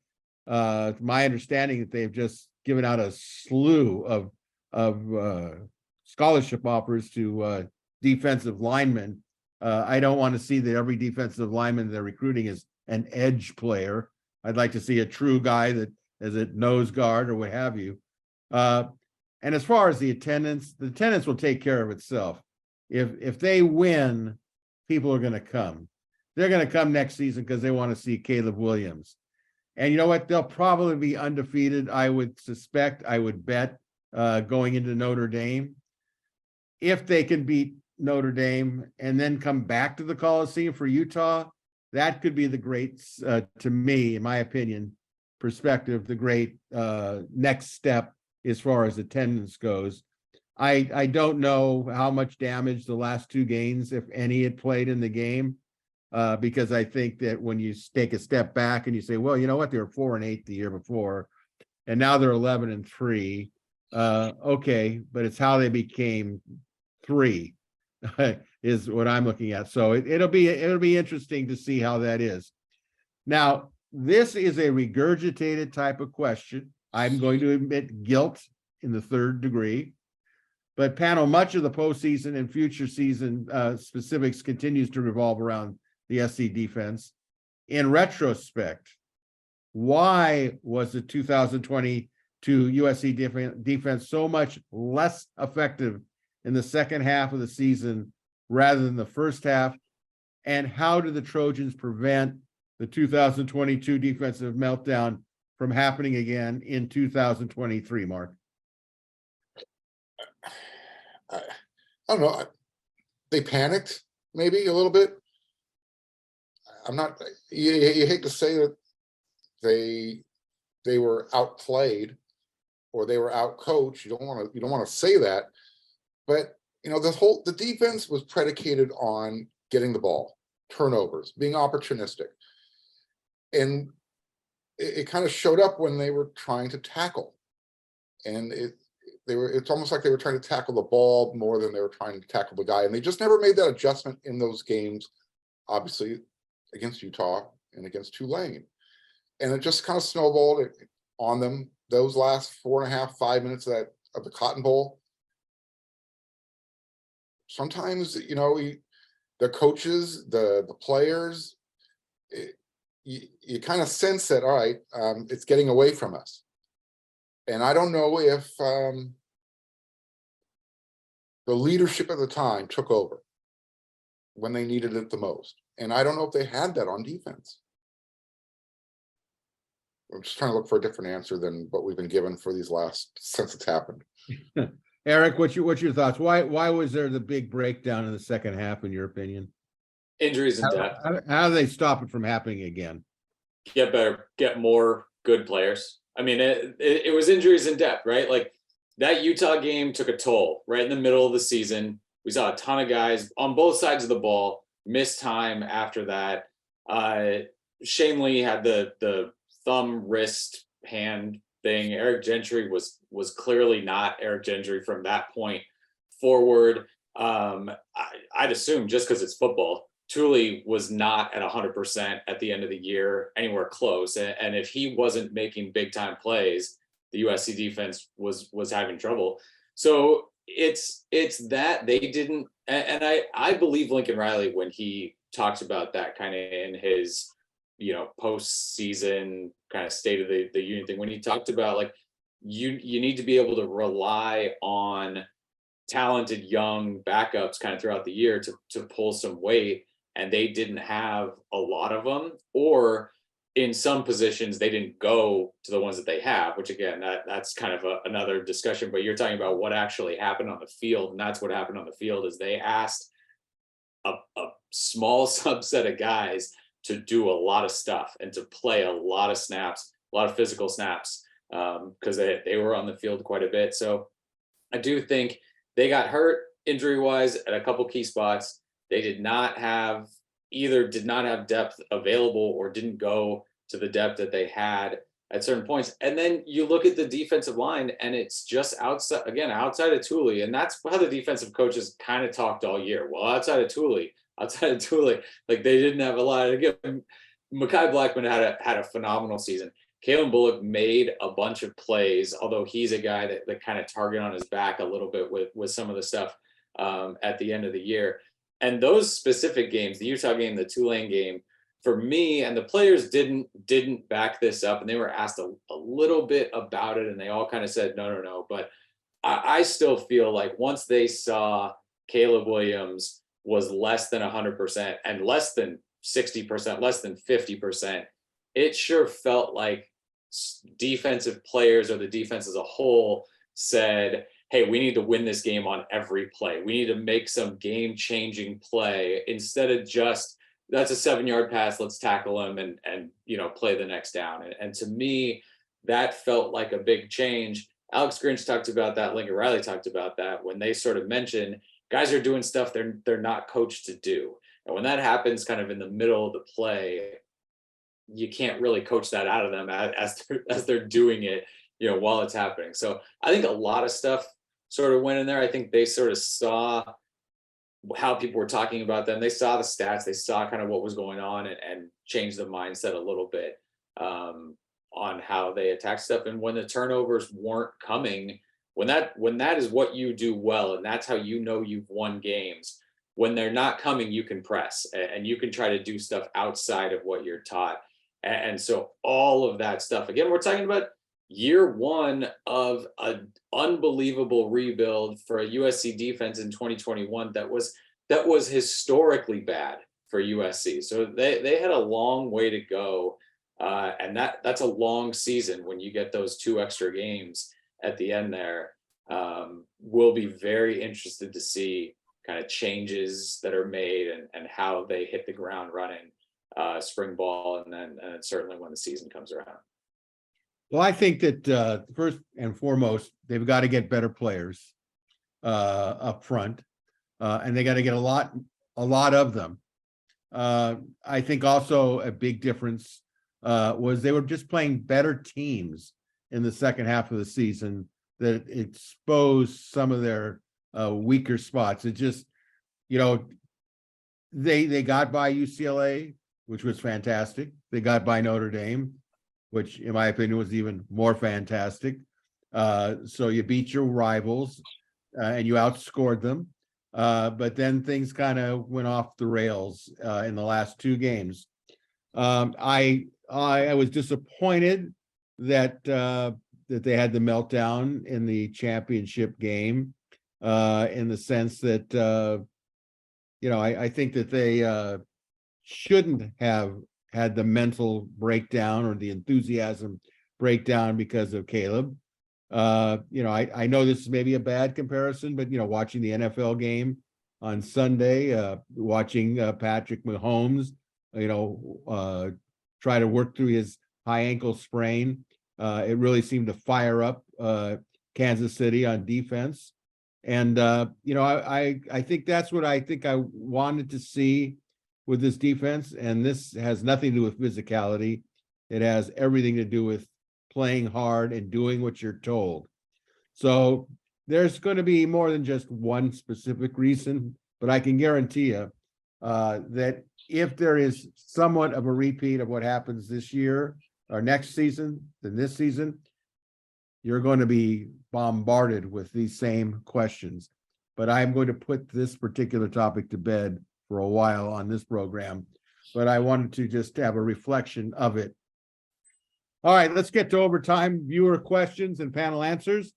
My understanding that they've just given out a slew of scholarship offers to defensive linemen. I don't want to see that every defensive lineman they're recruiting is an edge player. I'd like to see a true guy that is a nose guard or what have you. And as far as the attendance will take care of itself. If they win, people are going to come. They're going to come next season because they want to see Caleb Williams. And you know what? They'll probably be undefeated. I would bet going into Notre Dame. If they can beat Notre Dame and then come back to the Coliseum for Utah, that could be the great, to me, in my opinion, perspective, the great next step as far as attendance goes. I don't know how much damage the last 2 games, if any, it played in the game, because I think that when you take a step back and you say, well, you know what, they were 4-8 the year before, and now they're 11-3. Okay, but it's how they became 3 is what I'm looking at. So it'll be interesting to see how that is. Now, this is a regurgitated type of question. I'm going to admit guilt in the 3rd degree. But panel, much of the postseason and future season specifics continues to revolve around the SC defense. In retrospect, why was the 2022 USC defense so much less effective in the second half of the season rather than the first half? And how did the Trojans prevent the 2022 defensive meltdown from happening again in 2023, Mark? I don't know. They panicked maybe a little bit. I'm not. You hate to say that they were outplayed or they were outcoached. You don't want to say that, but the defense was predicated on getting the ball, turnovers, being opportunistic, and it kind of showed up when they were trying to tackle, and it's almost like they were trying to tackle the ball more than they were trying to tackle the guy. And they just never made that adjustment in those games, obviously against Utah and against Tulane. And it just kind of snowballed on them. Those last 4.5, 5 minutes of the Cotton Bowl. Sometimes, the coaches, the players, you kind of sense that, all right, it's getting away from us. And I don't know if the leadership at the time took over when they needed it the most. And I don't know if they had that on defense. I'm just trying to look for a different answer than what we've been given for these since it's happened. Eric, what's your thoughts? Why was there the big breakdown in the second half, in your opinion? Injuries and How, depth. how do they stop it from happening again? Get better, get more good players. I mean, it was injuries and depth, right? Like that Utah game took a toll right in the middle of the season. We saw a ton of guys on both sides of the ball miss time after that. Shane Lee had the thumb, wrist, hand thing. Eric Gentry was clearly not Eric Gentry from that point forward. I'd assume just because it's football, Thule was not at 100% at the end of the year, anywhere close. And if he wasn't making big time plays, the USC defense was having trouble. So it's that they didn't, and I believe Lincoln Riley when he talks about that kind of in his, postseason kind of state of the union thing, when he talked about like you need to be able to rely on talented young backups kind of throughout the year to pull some weight. And they didn't have a lot of them, or in some positions, they didn't go to the ones that they have, which again, that's kind of another discussion, but you're talking about what actually happened on the field. And that's what happened on the field is they asked a small subset of guys to do a lot of stuff and to play a lot of snaps, a lot of physical snaps, because they were on the field quite a bit. So I do think they got hurt injury wise at a couple key spots. They did not have depth available or didn't go to the depth that they had at certain points. And then you look at the defensive line and it's just outside of Thule. And that's how the defensive coaches kind of talked all year. Well, outside of Thule, like they didn't have a lot. Again, Mekhi Blackman had a phenomenal season. Kalen Bullock made a bunch of plays, although he's a guy that kind of target on his back a little bit with some of the stuff at the end of the year. And those specific games, the Utah game, the Tulane game, for me, and the players didn't back this up, and they were asked a little bit about it, and they all kind of said, no. But I still feel like once they saw Caleb Williams was less than 100% and less than 60%, less than 50%, it sure felt like defensive players or the defense as a whole said, hey, we need to win this game on every play. We need to make some game-changing play instead of just, that's a 7-yard pass, let's tackle him and play the next down. And to me, that felt like a big change. Alex Grinch talked about that. Lincoln Riley talked about that when they sort of mentioned guys are doing stuff they're not coached to do. And when that happens kind of in the middle of the play, you can't really coach that out of them as they're doing it, while it's happening. So I think a lot of stuff sort of went in there. I think they sort of saw how people were talking about them. They saw the stats, they saw kind of what was going on and changed the mindset a little bit on how they attack stuff. And when the turnovers weren't coming, when that is what you do well, and that's how you've won games, when they're not coming, you can press and you can try to do stuff outside of what you're taught. And so all of that stuff, again, we're talking about year one of an unbelievable rebuild for a USC defense in 2021 that was historically bad for USC. So they had a long way to go. And that's a long season when you get those 2 extra games at the end there. We'll be very interested to see kind of changes that are made and how they hit the ground running spring ball and certainly when the season comes around. Well, I think that first and foremost, they've got to get better players up front, and they got to get a lot of them. I think also a big difference was they were just playing better teams in the second half of the season that exposed some of their weaker spots. It just, they got by UCLA, which was fantastic. They got by Notre Dame, which in my opinion was even more fantastic. So you beat your rivals and you outscored them. But then things kind of went off the rails in the last 2 games. I was disappointed that they had the meltdown in the championship game in the sense that, I think that they shouldn't have had the mental breakdown or the enthusiasm breakdown because of Caleb. I know this is maybe a bad comparison, but watching the NFL game on Sunday, watching Patrick Mahomes, try to work through his high ankle sprain. It really seemed to fire up Kansas City on defense. And I think that's what I think I wanted to see with this defense. And this has nothing to do with physicality. It has everything to do with playing hard and doing what you're told. So there's going to be more than just one specific reason, but I can guarantee you that if there is somewhat of a repeat of what happens this year or next season than this season, you're going to be bombarded with these same questions. But I'm going to put this particular topic to bed for a while on this program, but I wanted to just have a reflection of it. All right, let's get to overtime viewer questions and panel answers.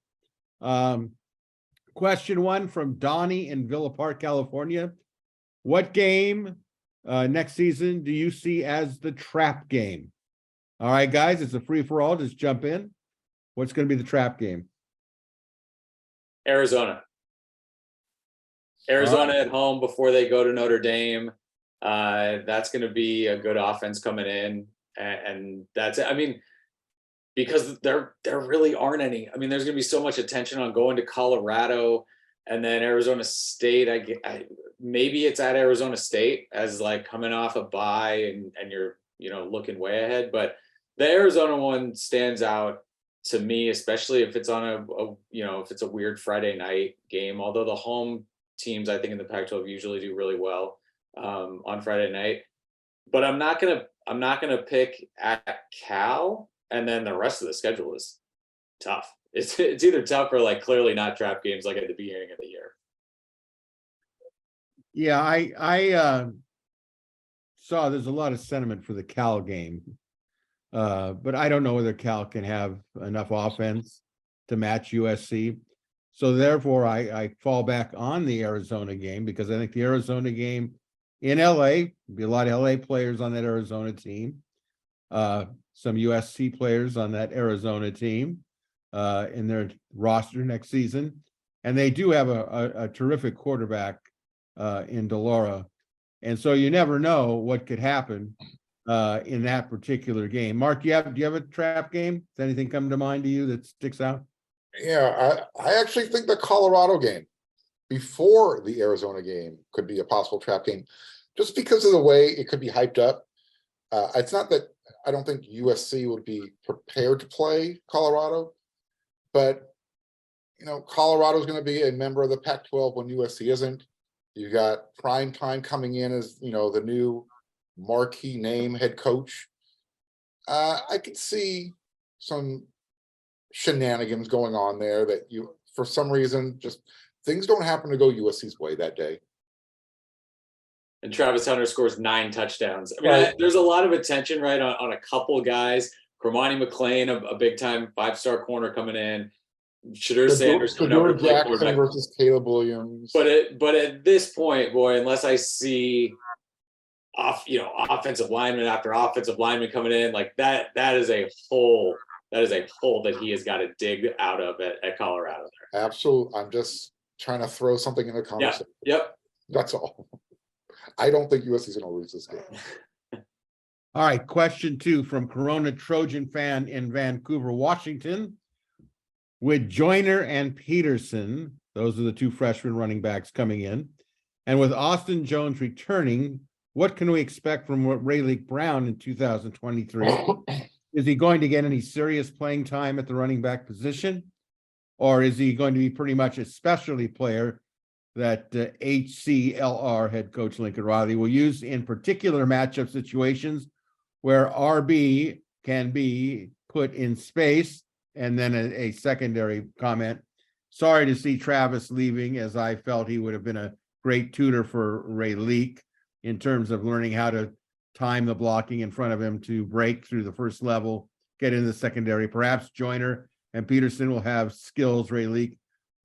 Question 1 from Donnie in Villa Park, California. What game next season do you see as the trap game? All right, guys, it's a free-for-all. Just jump in. What's going to be the trap game? Arizona at home before they go to Notre Dame. That's going to be a good offense coming in. And that's it. I mean, because there really aren't any. I mean, there's going to be so much attention on going to Colorado and then Arizona State. Maybe it's at Arizona State as like coming off a bye and you're looking way ahead. But the Arizona one stands out to me, especially if it's on if it's a weird Friday night game. Although the home teams, I think in the Pac-12 usually do really well on Friday night. But I'm not gonna pick at Cal. And then the rest of the schedule is tough. It's either tough or like clearly not trap games like at the beginning of the year. Yeah, I saw there's a lot of sentiment for the Cal game, but I don't know whether Cal can have enough offense to match USC. So therefore, I fall back on the Arizona game because I think the Arizona game in LA, be a lot of LA players on that Arizona team. Some USC players on that Arizona team in their roster next season. And they do have a terrific quarterback in Delora. And so you never know what could happen in that particular game. Mark, do you have a trap game? Does anything come to mind to you that sticks out? Yeah, I actually think the Colorado game before the Arizona game could be a possible trap game, just because of the way it could be hyped up. It's not that I don't think USC would be prepared to play Colorado, but Colorado's going to be a member of the Pac-12 when USC isn't. You got prime time coming in as the new marquee name head coach. I could see some shenanigans going on there that for some reason, just things don't happen to go USC's way that day. And Travis Hunter scores 9 touchdowns. I mean, there's a lot of attention, right, on a couple of guys. Cormani McLean, a big-time 5-star corner coming in. Shadur Sanders coming over to play quarterback versus Caleb Williams. But at this point, boy, unless I see offensive lineman after offensive lineman coming in, like that is a hole. That is a hole that he has got to dig out of at Colorado. There. Absolutely. I'm just trying to throw something in the conversation. Yep. That's all. I don't think USC is going to lose this game. All right, question 2 from Corona Trojan fan in Vancouver, Washington. With Joyner and Peterson, those are the 2 freshman running backs coming in, and with Austin Jones returning, what can we expect from Rayleigh Brown in 2023? Is he going to get any serious playing time at the running back position? Or is he going to be pretty much a specialty player that HCLR head coach Lincoln Riley will use in particular matchup situations where RB can be put in space? And then a secondary comment. Sorry to see Travis leaving, as I felt he would have been a great tutor for Ray Leak in terms of learning how to time the blocking in front of him to break through the first level, get into the secondary. Perhaps Joyner and Peterson will have skills Ray Leak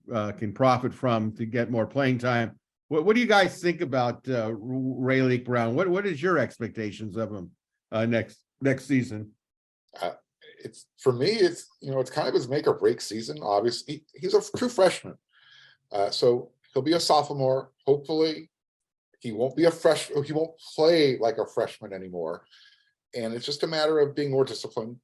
can profit from to get more playing time. What do you guys think about Rayleigh Brown? What is your expectations of him next season? it's for me, it's it's kind of his make or break season. Obviously, he's a true freshman, so he'll be a sophomore. Hopefully, he won't be a freshman. He won't play like a freshman anymore, and it's just a matter of being more disciplined.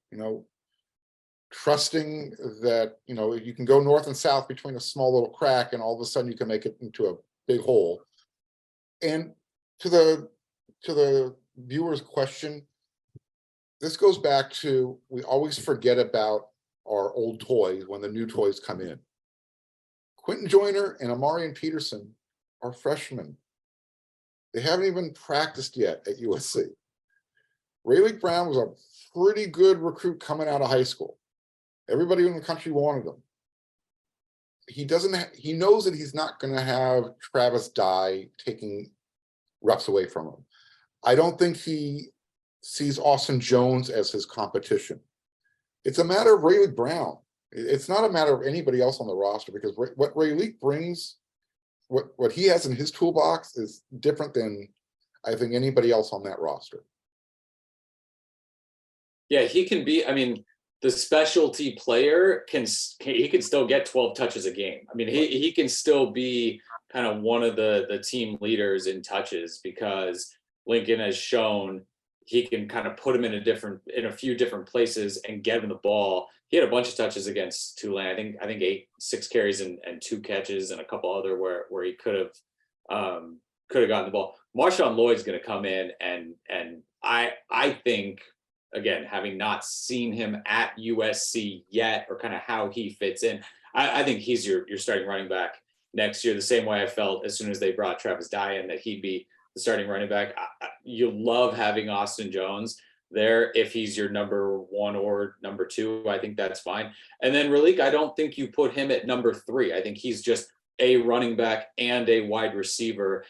Trusting that you can go north and south between a small little crack, and all of a sudden you can make it into a big hole. And to the viewer's question, this goes back to, we always forget about our old toys when the new toys come in. Quentin Joyner and Amarian Peterson are freshmen. They haven't even practiced yet at USC. Rayleigh Brown was a pretty good recruit coming out of high school. Everybody in the country wanted him. He knows that he's not going to have Travis Dye taking reps away from him. I don't think he sees Austin Jones as his competition. It's a matter of Rayleigh Brown. It's not a matter of anybody else on the roster, because what Rayleigh brings, what he has in his toolbox is different than I think anybody else on that roster. Yeah, he can be, I mean, the specialty player can still get 12 touches a game. I mean, he can still be kind of one of the team leaders in touches, because Lincoln has shown he can kind of put him in a few different places and get him the ball. He had a bunch of touches against Tulane. I think 6 carries and 2 catches and a couple other where he could have gotten the ball. Marshawn Lloyd's going to come in and I think, again, having not seen him at USC yet, or kind of how he fits in, I think he's your starting running back next year, the same way I felt as soon as they brought Travis Dye in that he'd be the starting running back. You love having Austin Jones there. If he's your number 1 or number 2, I think that's fine. And then Raleek, I don't think you put him at number 3. I think he's just a running back and a wide receiver.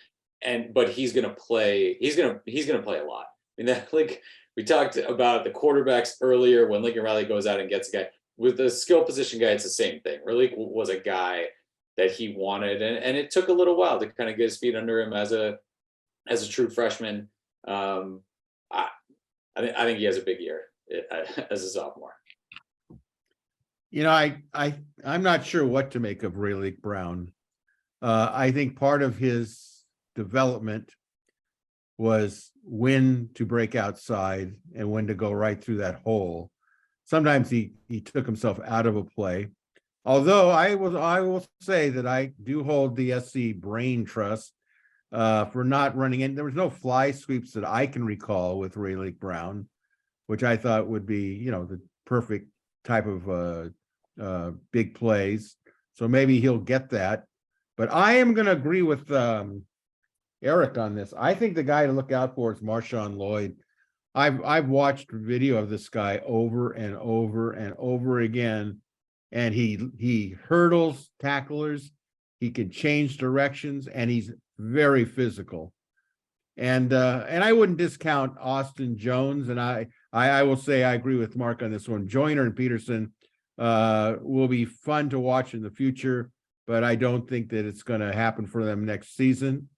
But he's going to play. He's going to play a lot. I mean, we talked about the quarterbacks earlier. When Lincoln Riley goes out and gets a guy with the skill position guy, it's the same thing. Raleek was a guy that he wanted, and it took a little while to kind of get his feet under him as a true freshman. I think he has a big year as a sophomore. I'm not sure what to make of Rayleigh Brown. I think part of his development was when to break outside and when to go right through that hole. Sometimes he took himself out of a play. Although I will say that I do hold the SC brain trust for not running in. There was no fly sweeps that I can recall with Rayleigh Brown, which I thought would be, the perfect type of big plays. So maybe he'll get that. But I am going to agree with Eric on this. I think the guy to look out for is Marshawn Lloyd. I've watched video of this guy over and over and over again, and he hurdles tacklers. He can change directions, and he's very physical. And I wouldn't discount Austin Jones. And I will say I agree with Mark on this one. Joyner and Peterson will be fun to watch in the future, but I don't think that it's going to happen for them next season.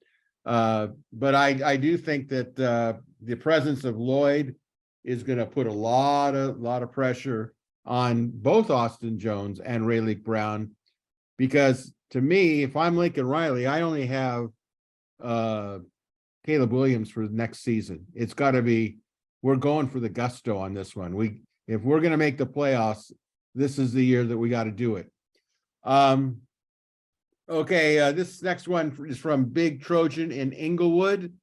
But I do think that the presence of Lloyd is going to put a lot of pressure on both Austin Jones and Rayleigh Brown, because to me, if I'm Lincoln Riley, I only have Caleb Williams for next season. It's got to be, we're going for the gusto on this one. If we're going to make the playoffs, this is the year that we got to do it. Okay, this next one is from Big Trojan in Inglewood.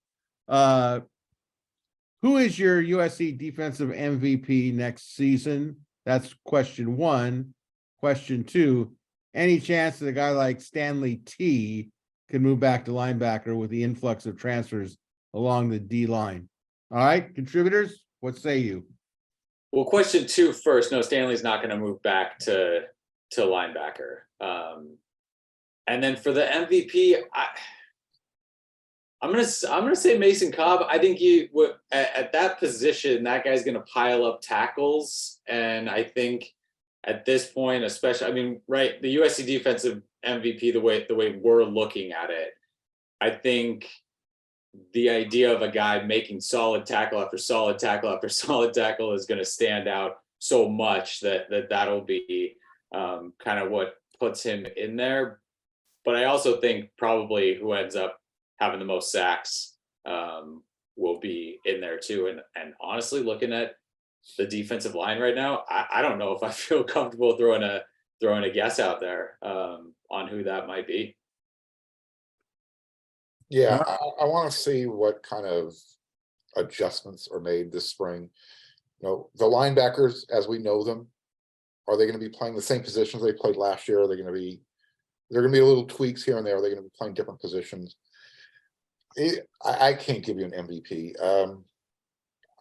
Who is your USC defensive MVP next season? That's question 1. Question 2, any chance that a guy like Stanley T can move back to linebacker with the influx of transfers along the D line? All right, contributors, what say you? Well, question 2 first. No, Stanley's not going to move back to linebacker. And then for the MVP, I'm gonna say Mason Cobb. I think at that position, that guy's gonna pile up tackles, and I think at this point, especially, I mean, right, the USC defensive MVP, the way we're looking at it, I think the idea of a guy making solid tackle after solid tackle after solid tackle is going to stand out so much that'll be kind of what puts him in there. But I also think probably who ends up having the most sacks will be in there too. And honestly, looking at the defensive line right now, I don't know if I feel comfortable throwing a guess out there on who that might be. Yeah, I want to see what kind of adjustments are made this spring. You know, the linebackers, as we know them, are they going to be playing the same positions they played last year? Are they going to be, there are going to be little tweaks here and there? Are they going to be playing different positions? I can't give you an MVP.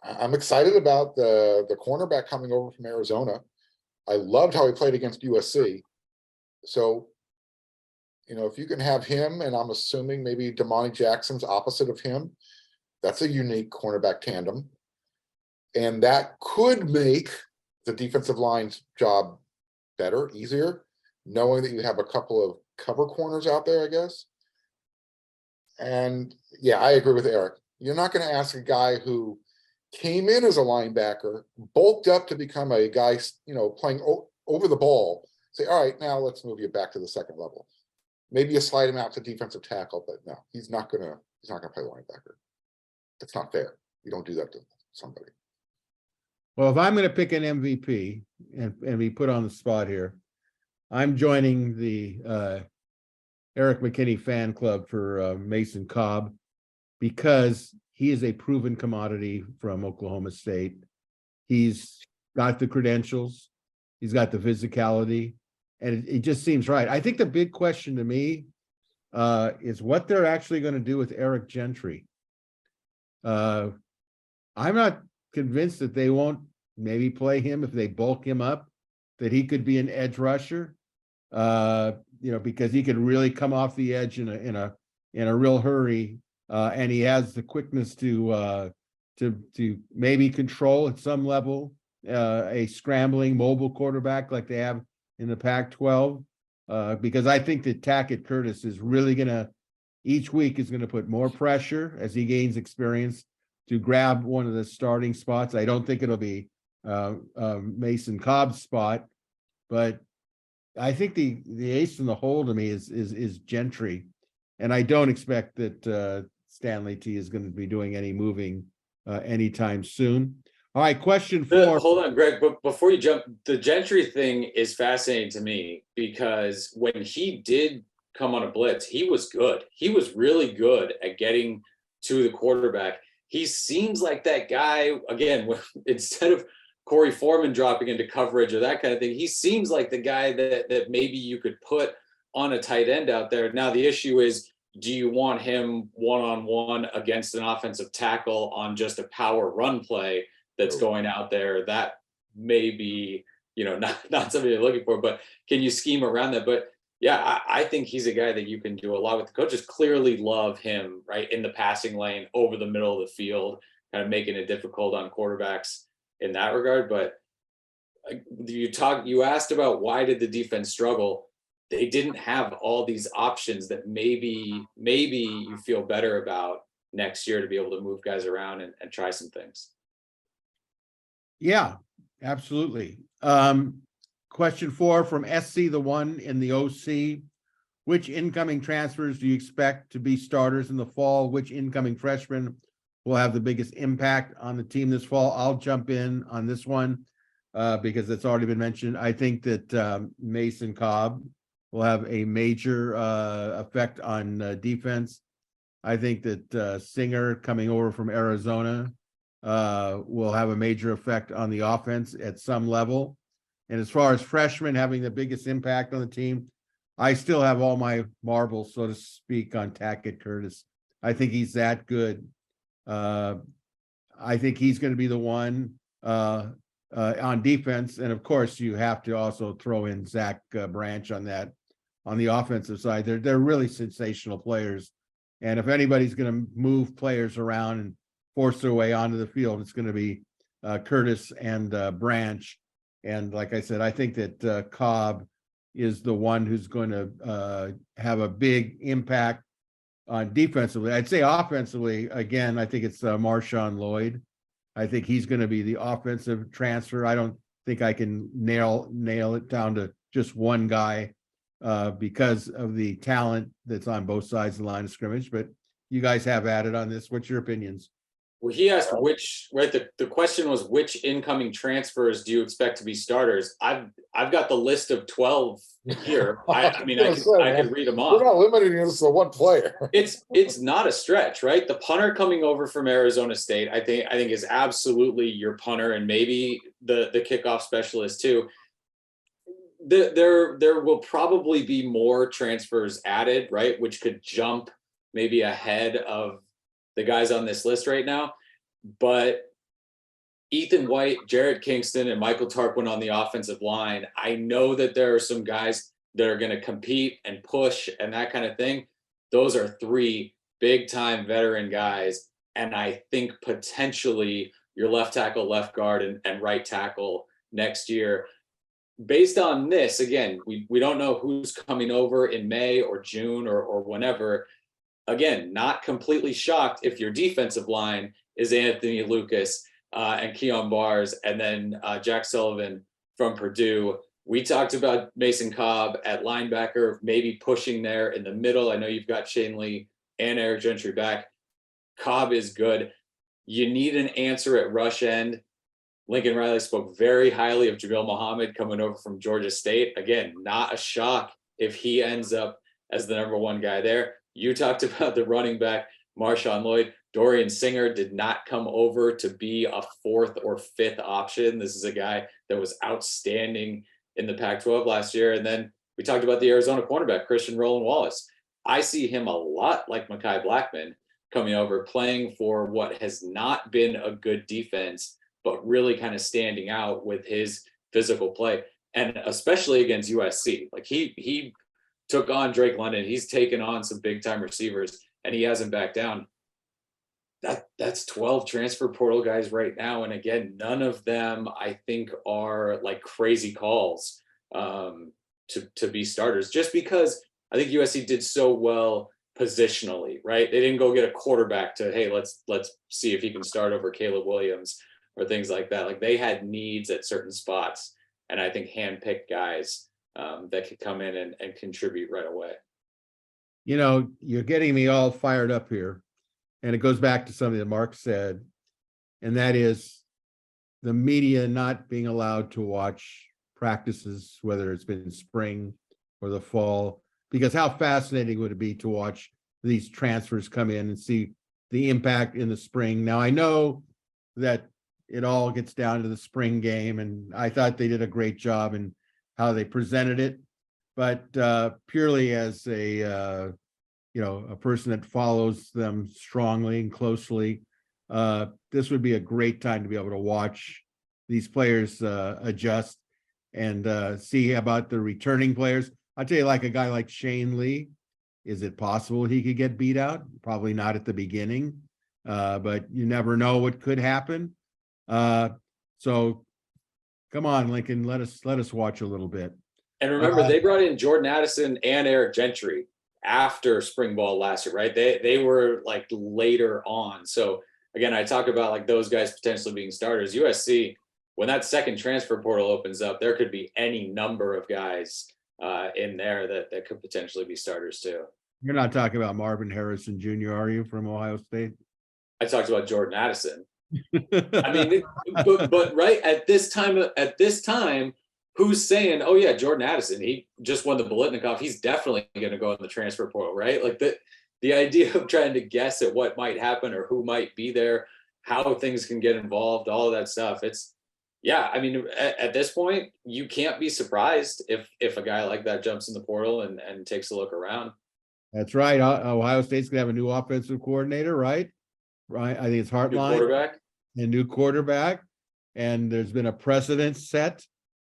I'm excited about the cornerback coming over from Arizona. I loved how he played against USC. So, you know, if you can have him, and I'm assuming maybe Damani Jackson's opposite of him, that's a unique cornerback tandem. And that could make the defensive line's job better, easier, knowing that you have a couple of cover corners out there, I guess. And yeah, I agree with Erik. You're not going to ask a guy who came in as a linebacker, bulked up to become a guy, you know, playing over the ball, say, all right, now let's move you back to the second level. Maybe you slide him out to defensive tackle, but no, he's not gonna play linebacker. That's not fair. You don't do that to somebody. Well, if I'm going to pick an MVP and be put on the spot here, I'm joining the Erik McKinney fan club for Mason Cobb, because he is a proven commodity from Oklahoma State. He's got the credentials, he's got the physicality, and it just seems right. I think the big question to me is what they're actually going to do with Eric Gentry. I'm not convinced that they won't maybe play him if they bulk him up, that he could be an edge rusher, you know, because he could really come off the edge in a real hurry, and he has the quickness to maybe control at some level a scrambling mobile quarterback like they have in the Pac-12, because I think that Tackett Curtis is really each week is going to put more pressure as he gains experience to grab one of the starting spots. I don't think it'll be Mason Cobb's spot, but I think the ace in the hole to me is Gentry, and I don't expect that Stanley T is going to be doing any moving anytime soon. All right, question 4. Hold on, Greg, but before you jump, the Gentry thing is fascinating to me, because when he did come on a blitz, he was good. He was really good at getting to the quarterback. He seems like that guy, again, instead of Corey Foreman dropping into coverage or that kind of thing, he seems like the guy that maybe you could put on a tight end out there. Now, the issue is, do you want him one-on-one against an offensive tackle on just a power run play that's going out there? That may be, you know, not something you're looking for, but can you scheme around that? But yeah, I think he's a guy that you can do a lot with. The coaches clearly love him, right, in the passing lane, over the middle of the field, kind of making it difficult on quarterbacks in that regard. But you asked about why did the defense struggle? They didn't have all these options that maybe you feel better about next year to be able to move guys around and try some things. Yeah, absolutely. Question 4 from SC the One in the OC. Which incoming transfers do you expect to be starters in the fall? Which incoming freshmen will have the biggest impact on the team this fall? I'll jump in on this one because it's already been mentioned. I think that Mason Cobb will have a major effect on defense. I think that Singer coming over from Arizona will have a major effect on the offense at some level. And as far as freshmen having the biggest impact on the team, I still have all my marbles, so to speak, on Tackett Curtis. I think he's that good. I think he's going to be the one on defense. And of course, you have to also throw in Zach Branch on that. On the offensive side, they're really sensational players. And if anybody's going to move players around and force their way onto the field, it's going to be Curtis and Branch. And like I said, I think that Cobb is the one who's going to have a big impact on defensively. I'd say offensively, again, I think it's Marshawn Lloyd. I think he's going to be the offensive transfer. I don't think I can nail it down to just one guy because of the talent that's on both sides of the line of scrimmage. But you guys have added on this. What's your opinions? Well, he asked which, right? The question was, which incoming transfers do you expect to be starters? I've got the list of 12 here. I mean, I could read them off. We're not limiting us to one player. It's not a stretch, right? The punter coming over from Arizona State, I think is absolutely your punter, and maybe the kickoff specialist too. There will probably be more transfers added, right? Which could jump maybe ahead of the guys on this list right now. But Ethan White, Jarrett Kingston, and Michael Tarquin on the offensive line, I know that there are some guys that are going to compete and push and that kind of thing. Those are 3 big-time veteran guys. And I think potentially your left tackle, left guard, and right tackle next year. Based on this, again, we don't know who's coming over in May or June or whenever. Again, not completely shocked if your defensive line is Anthony Lucas and Keon Bars, and then Jack Sullivan from Purdue. We talked about Mason Cobb at linebacker, maybe pushing there in the middle. I know you've got Shane Lee and Eric Gentry back. Cobb is good. You need an answer at rush end. Lincoln Riley spoke very highly of Jamil Muhammad coming over from Georgia State. Again, not a shock if he ends up as the number 1 guy there. You talked about the running back, Marshawn Lloyd. Dorian Singer did not come over to be a 4th or 5th option. This is a guy that was outstanding in the Pac-12 last year. And then we talked about the Arizona cornerback, Christian Roland Wallace. I see him a lot like Mekhi Blackman coming over, playing for what has not been a good defense, but really kind of standing out with his physical play. And especially against USC. Like he took on Drake London. He's taken on some big time receivers and he hasn't backed down. That's 12 transfer portal guys right now. And again, none of them I think are like crazy calls to be starters, just because I think USC did so well positionally, right? They didn't go get a quarterback to, hey, let's see if he can start over Caleb Williams or things like that. Like they had needs at certain spots. And I think handpicked guys that could come in and contribute right away. You know, you're getting me all fired up here. And it goes back to something that Mark said, and that is the media not being allowed to watch practices, whether it's been spring or the fall, because how fascinating would it be to watch these transfers come in and see the impact in the spring. Now, I know that it all gets down to the spring game, and I thought they did a great job in how they presented it, but purely as a person that follows them strongly and closely, this would be a great time to be able to watch these players adjust and see about the returning players. I'll tell you, like a guy like Shane Lee, is it possible he could get beat out? Probably not at the beginning, but you never know what could happen. So come on, Lincoln, let us watch a little bit. And remember, they brought in Jordan Addison and Eric Gentry after spring ball last year, right? They were like later on. So again, I talk about like those guys potentially being starters. USC, when that second transfer portal opens up, there could be any number of guys in there that could potentially be starters too. You're not talking about Marvin Harrison Jr., are you, from Ohio State? I talked about Jordan Addison. I mean, but right at this time, who's saying, oh yeah, Jordan Addison, he just won the Biletnikoff, he's definitely going to go in the transfer portal, right? Like the idea of trying to guess at what might happen or who might be there, how things can get involved, all of that stuff. I mean, at this point, you can't be surprised if a guy like that jumps in the portal and takes a look around. That's right. Ohio State's gonna have a new offensive coordinator, right? Right. I think it's Hartline. New quarterback. And there's been a precedent set.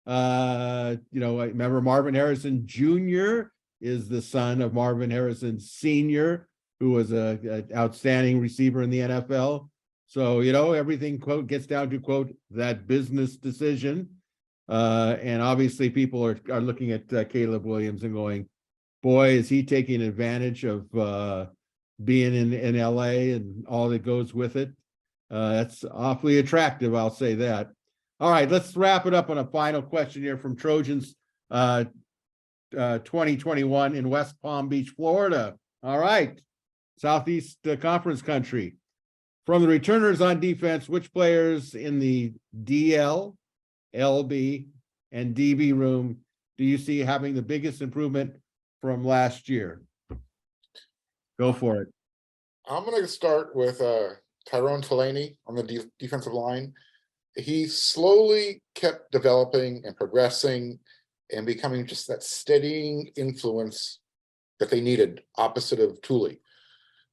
Remember Marvin Harrison Jr. is the son of Marvin Harrison Sr., who was an outstanding receiver in the NFL. So, everything, quote, gets down to, quote, that business decision. And obviously people are looking at Caleb Williams and going, boy, is he taking advantage of being in LA and all that goes with it. That's awfully attractive, I'll say that. All right, let's wrap it up on a final question here from Trojans 2021 in West Palm Beach, Florida. All right, Southeast Conference country. From the returners on defense, which players in the DL, LB, and DB room do you see having the biggest improvement from last year? Go for it. I'm going to start with Tyrone Taleni on the defensive line. He slowly kept developing and progressing and becoming just that steadying influence that they needed opposite of Thule.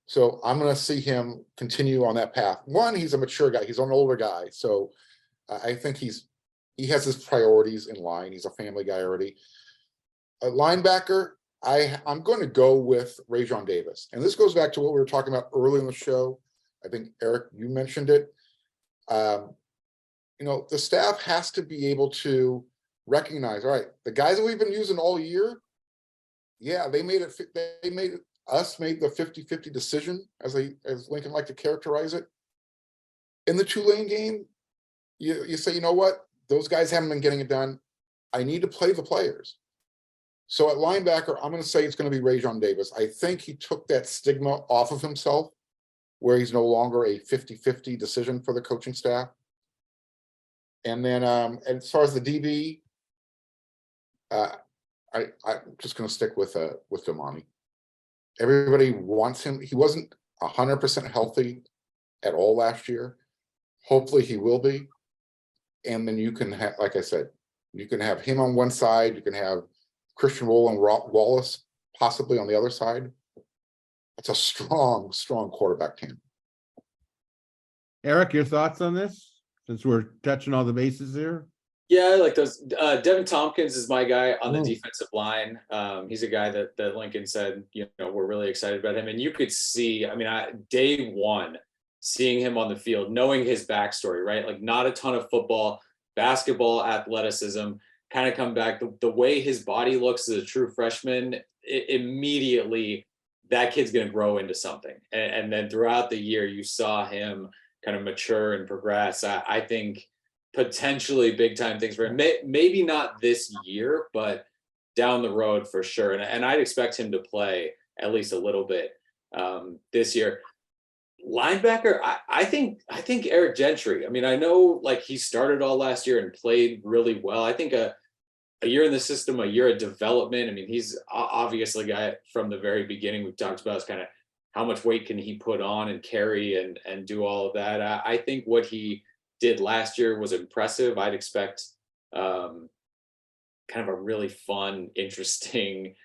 So I'm going to see him continue on that path. One, he's a mature guy. He's an older guy. So I think he has his priorities in line. He's a family guy already. A linebacker, I'm going to go with Rajon Davis. And this goes back to what we were talking about early in the show. I think, Eric, you mentioned it. You know, the staff has to be able to recognize, all right, the guys that we've been using all year, yeah, they made the 50-50 decision, as Lincoln liked to characterize it. In the Tulane game, you say, you know what, those guys haven't been getting it done. I need to play the players. So at linebacker, I'm going to say it's going to be Rajon Davis. I think he took that stigma off of himself, where he's no longer a 50-50 decision for the coaching staff. And then as far as the DB, I'm just going to stick with Damani. Everybody wants him. He wasn't 100% healthy at all last year. Hopefully he will be. And then you can have, like I said, you can have him on one side. You can have Christian Roland Wallace possibly on the other side. It's a strong quarterback team. Eric, your thoughts on this, since we're touching all the bases here? Yeah, I like those. Devin Tompkins is my guy on the defensive line. He's a guy that Lincoln said, you know, we're really excited about him. And you could see, I mean, day one, seeing him on the field, knowing his backstory, right? Like not a ton of football, basketball, athleticism, kind of come back. The way his body looks as a true freshman, immediately that kid's going to grow into something. And then throughout the year, you saw him kind of mature and progress. I think potentially big time things for him. Maybe not this year, but down the road for sure. And I'd expect him to play at least a little bit this year. Linebacker, I think Eric Gentry. I mean, I know like he started all last year and played really well. I think a year in the system, a year of development. I mean, he's obviously a guy from the very beginning we've talked about is kind of how much weight can he put on and carry and do all of that. I think what he did last year was impressive. I'd expect kind of a really fun, interesting,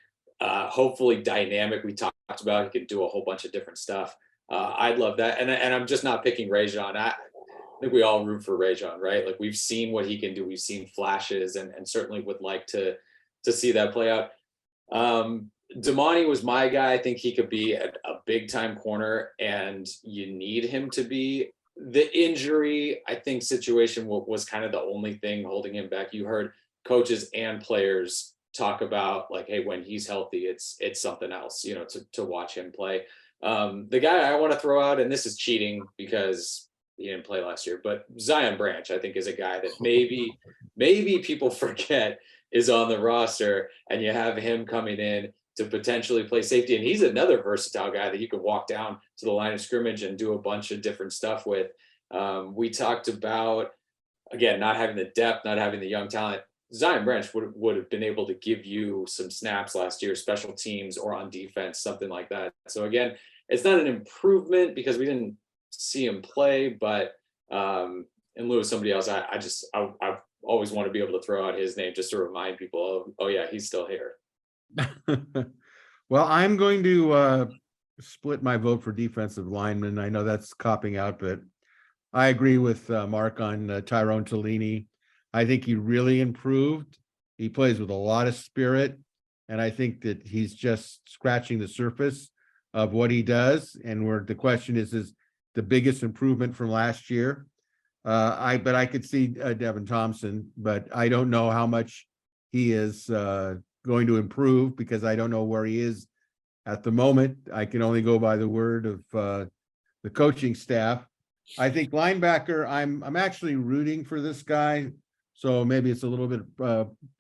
hopefully dynamic. We talked about he could do a whole bunch of different stuff. I'd love that. And I'm just not picking Rajon. I think we all root for Rajon, right? Like we've seen what he can do. We've seen flashes and certainly would like to see that play out. Damani was my guy. I think he could be a big time corner and you need him to be. The injury, I think, situation was kind of the only thing holding him back. You heard coaches and players talk about like, hey, when he's healthy, it's something else, you know, to watch him play. The guy I want to throw out, and this is cheating because he didn't play last year, but Zion Branch, I think, is a guy that maybe people forget is on the roster, and you have him coming in to potentially play safety. And he's another versatile guy that you could walk down to the line of scrimmage and do a bunch of different stuff with. We talked about, again, not having the depth, not having the young talent. Zion Branch would have been able to give you some snaps last year, special teams or on defense, something like that. So again, it's not an improvement because we didn't see him play, but in lieu of somebody else, I always want to be able to throw out his name just to remind people, oh yeah, he's still here. Well, I'm going to split my vote for defensive lineman. I know that's copping out, but I agree with Mark on Tyrone Taleni. I think he really improved. He plays with a lot of spirit, and I think that he's just scratching the surface of what he does. And where the question is the biggest improvement from last year. But I could see Devin Thompson, but I don't know how much he is going to improve because I don't know where he is at the moment. I can only go by the word of the coaching staff. I think linebacker, I'm actually rooting for this guy. So maybe it's a little bit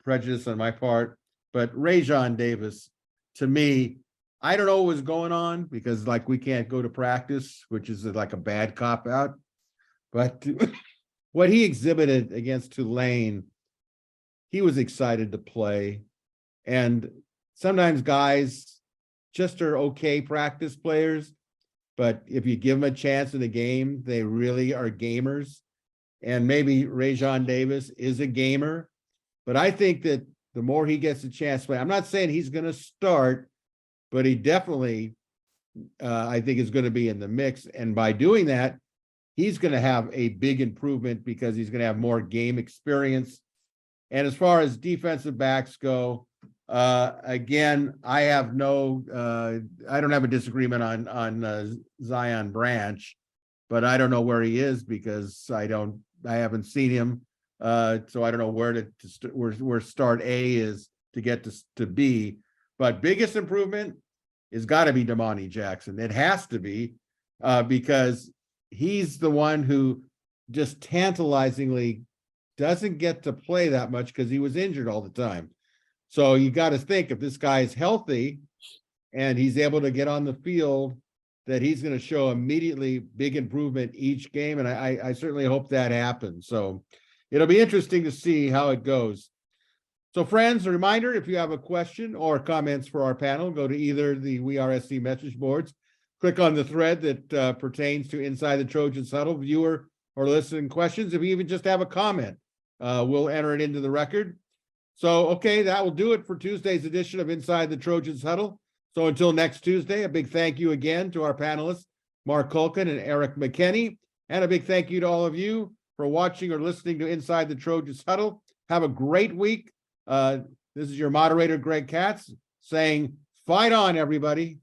prejudice on my part, but Rajon Davis, to me, I don't know what was going on because like we can't go to practice, which is like a bad cop out. But what he exhibited against Tulane, he was excited to play. And sometimes guys just are okay practice players, but if you give them a chance in the game, they really are gamers. And maybe Rajon Davis is a gamer, but I think that the more he gets a chance to play, I'm not saying he's going to start, but he definitely, I think, is going to be in the mix. And by doing that, he's going to have a big improvement because he's going to have more game experience. And as far as defensive backs go, again, I have I don't have a disagreement on Zion Branch, but I don't know where he is because I haven't seen him. So I don't know where start A is to get to B. But biggest improvement is got to be Damani Jackson. It has to be because he's the one who just tantalizingly doesn't get to play that much because he was injured all the time. So you got to think if this guy is healthy and he's able to get on the field, that he's going to show immediately big improvement each game. And I certainly hope that happens. So it'll be interesting to see how it goes. So friends, a reminder, if you have a question or comments for our panel, go to either the WeAreSC message boards, click on the thread that pertains to Inside the Trojans Huddle, viewer or listening questions. If you even just have a comment, we'll enter it into the record. So, okay, that will do it for Tuesday's edition of Inside the Trojans Huddle. So until next Tuesday, a big thank you again to our panelists, Marc Kulkin and Erik McKinney, and a big thank you to all of you for watching or listening to Inside the Trojans Huddle. Have a great week. This is your moderator, Greg Katz, saying, fight on, everybody.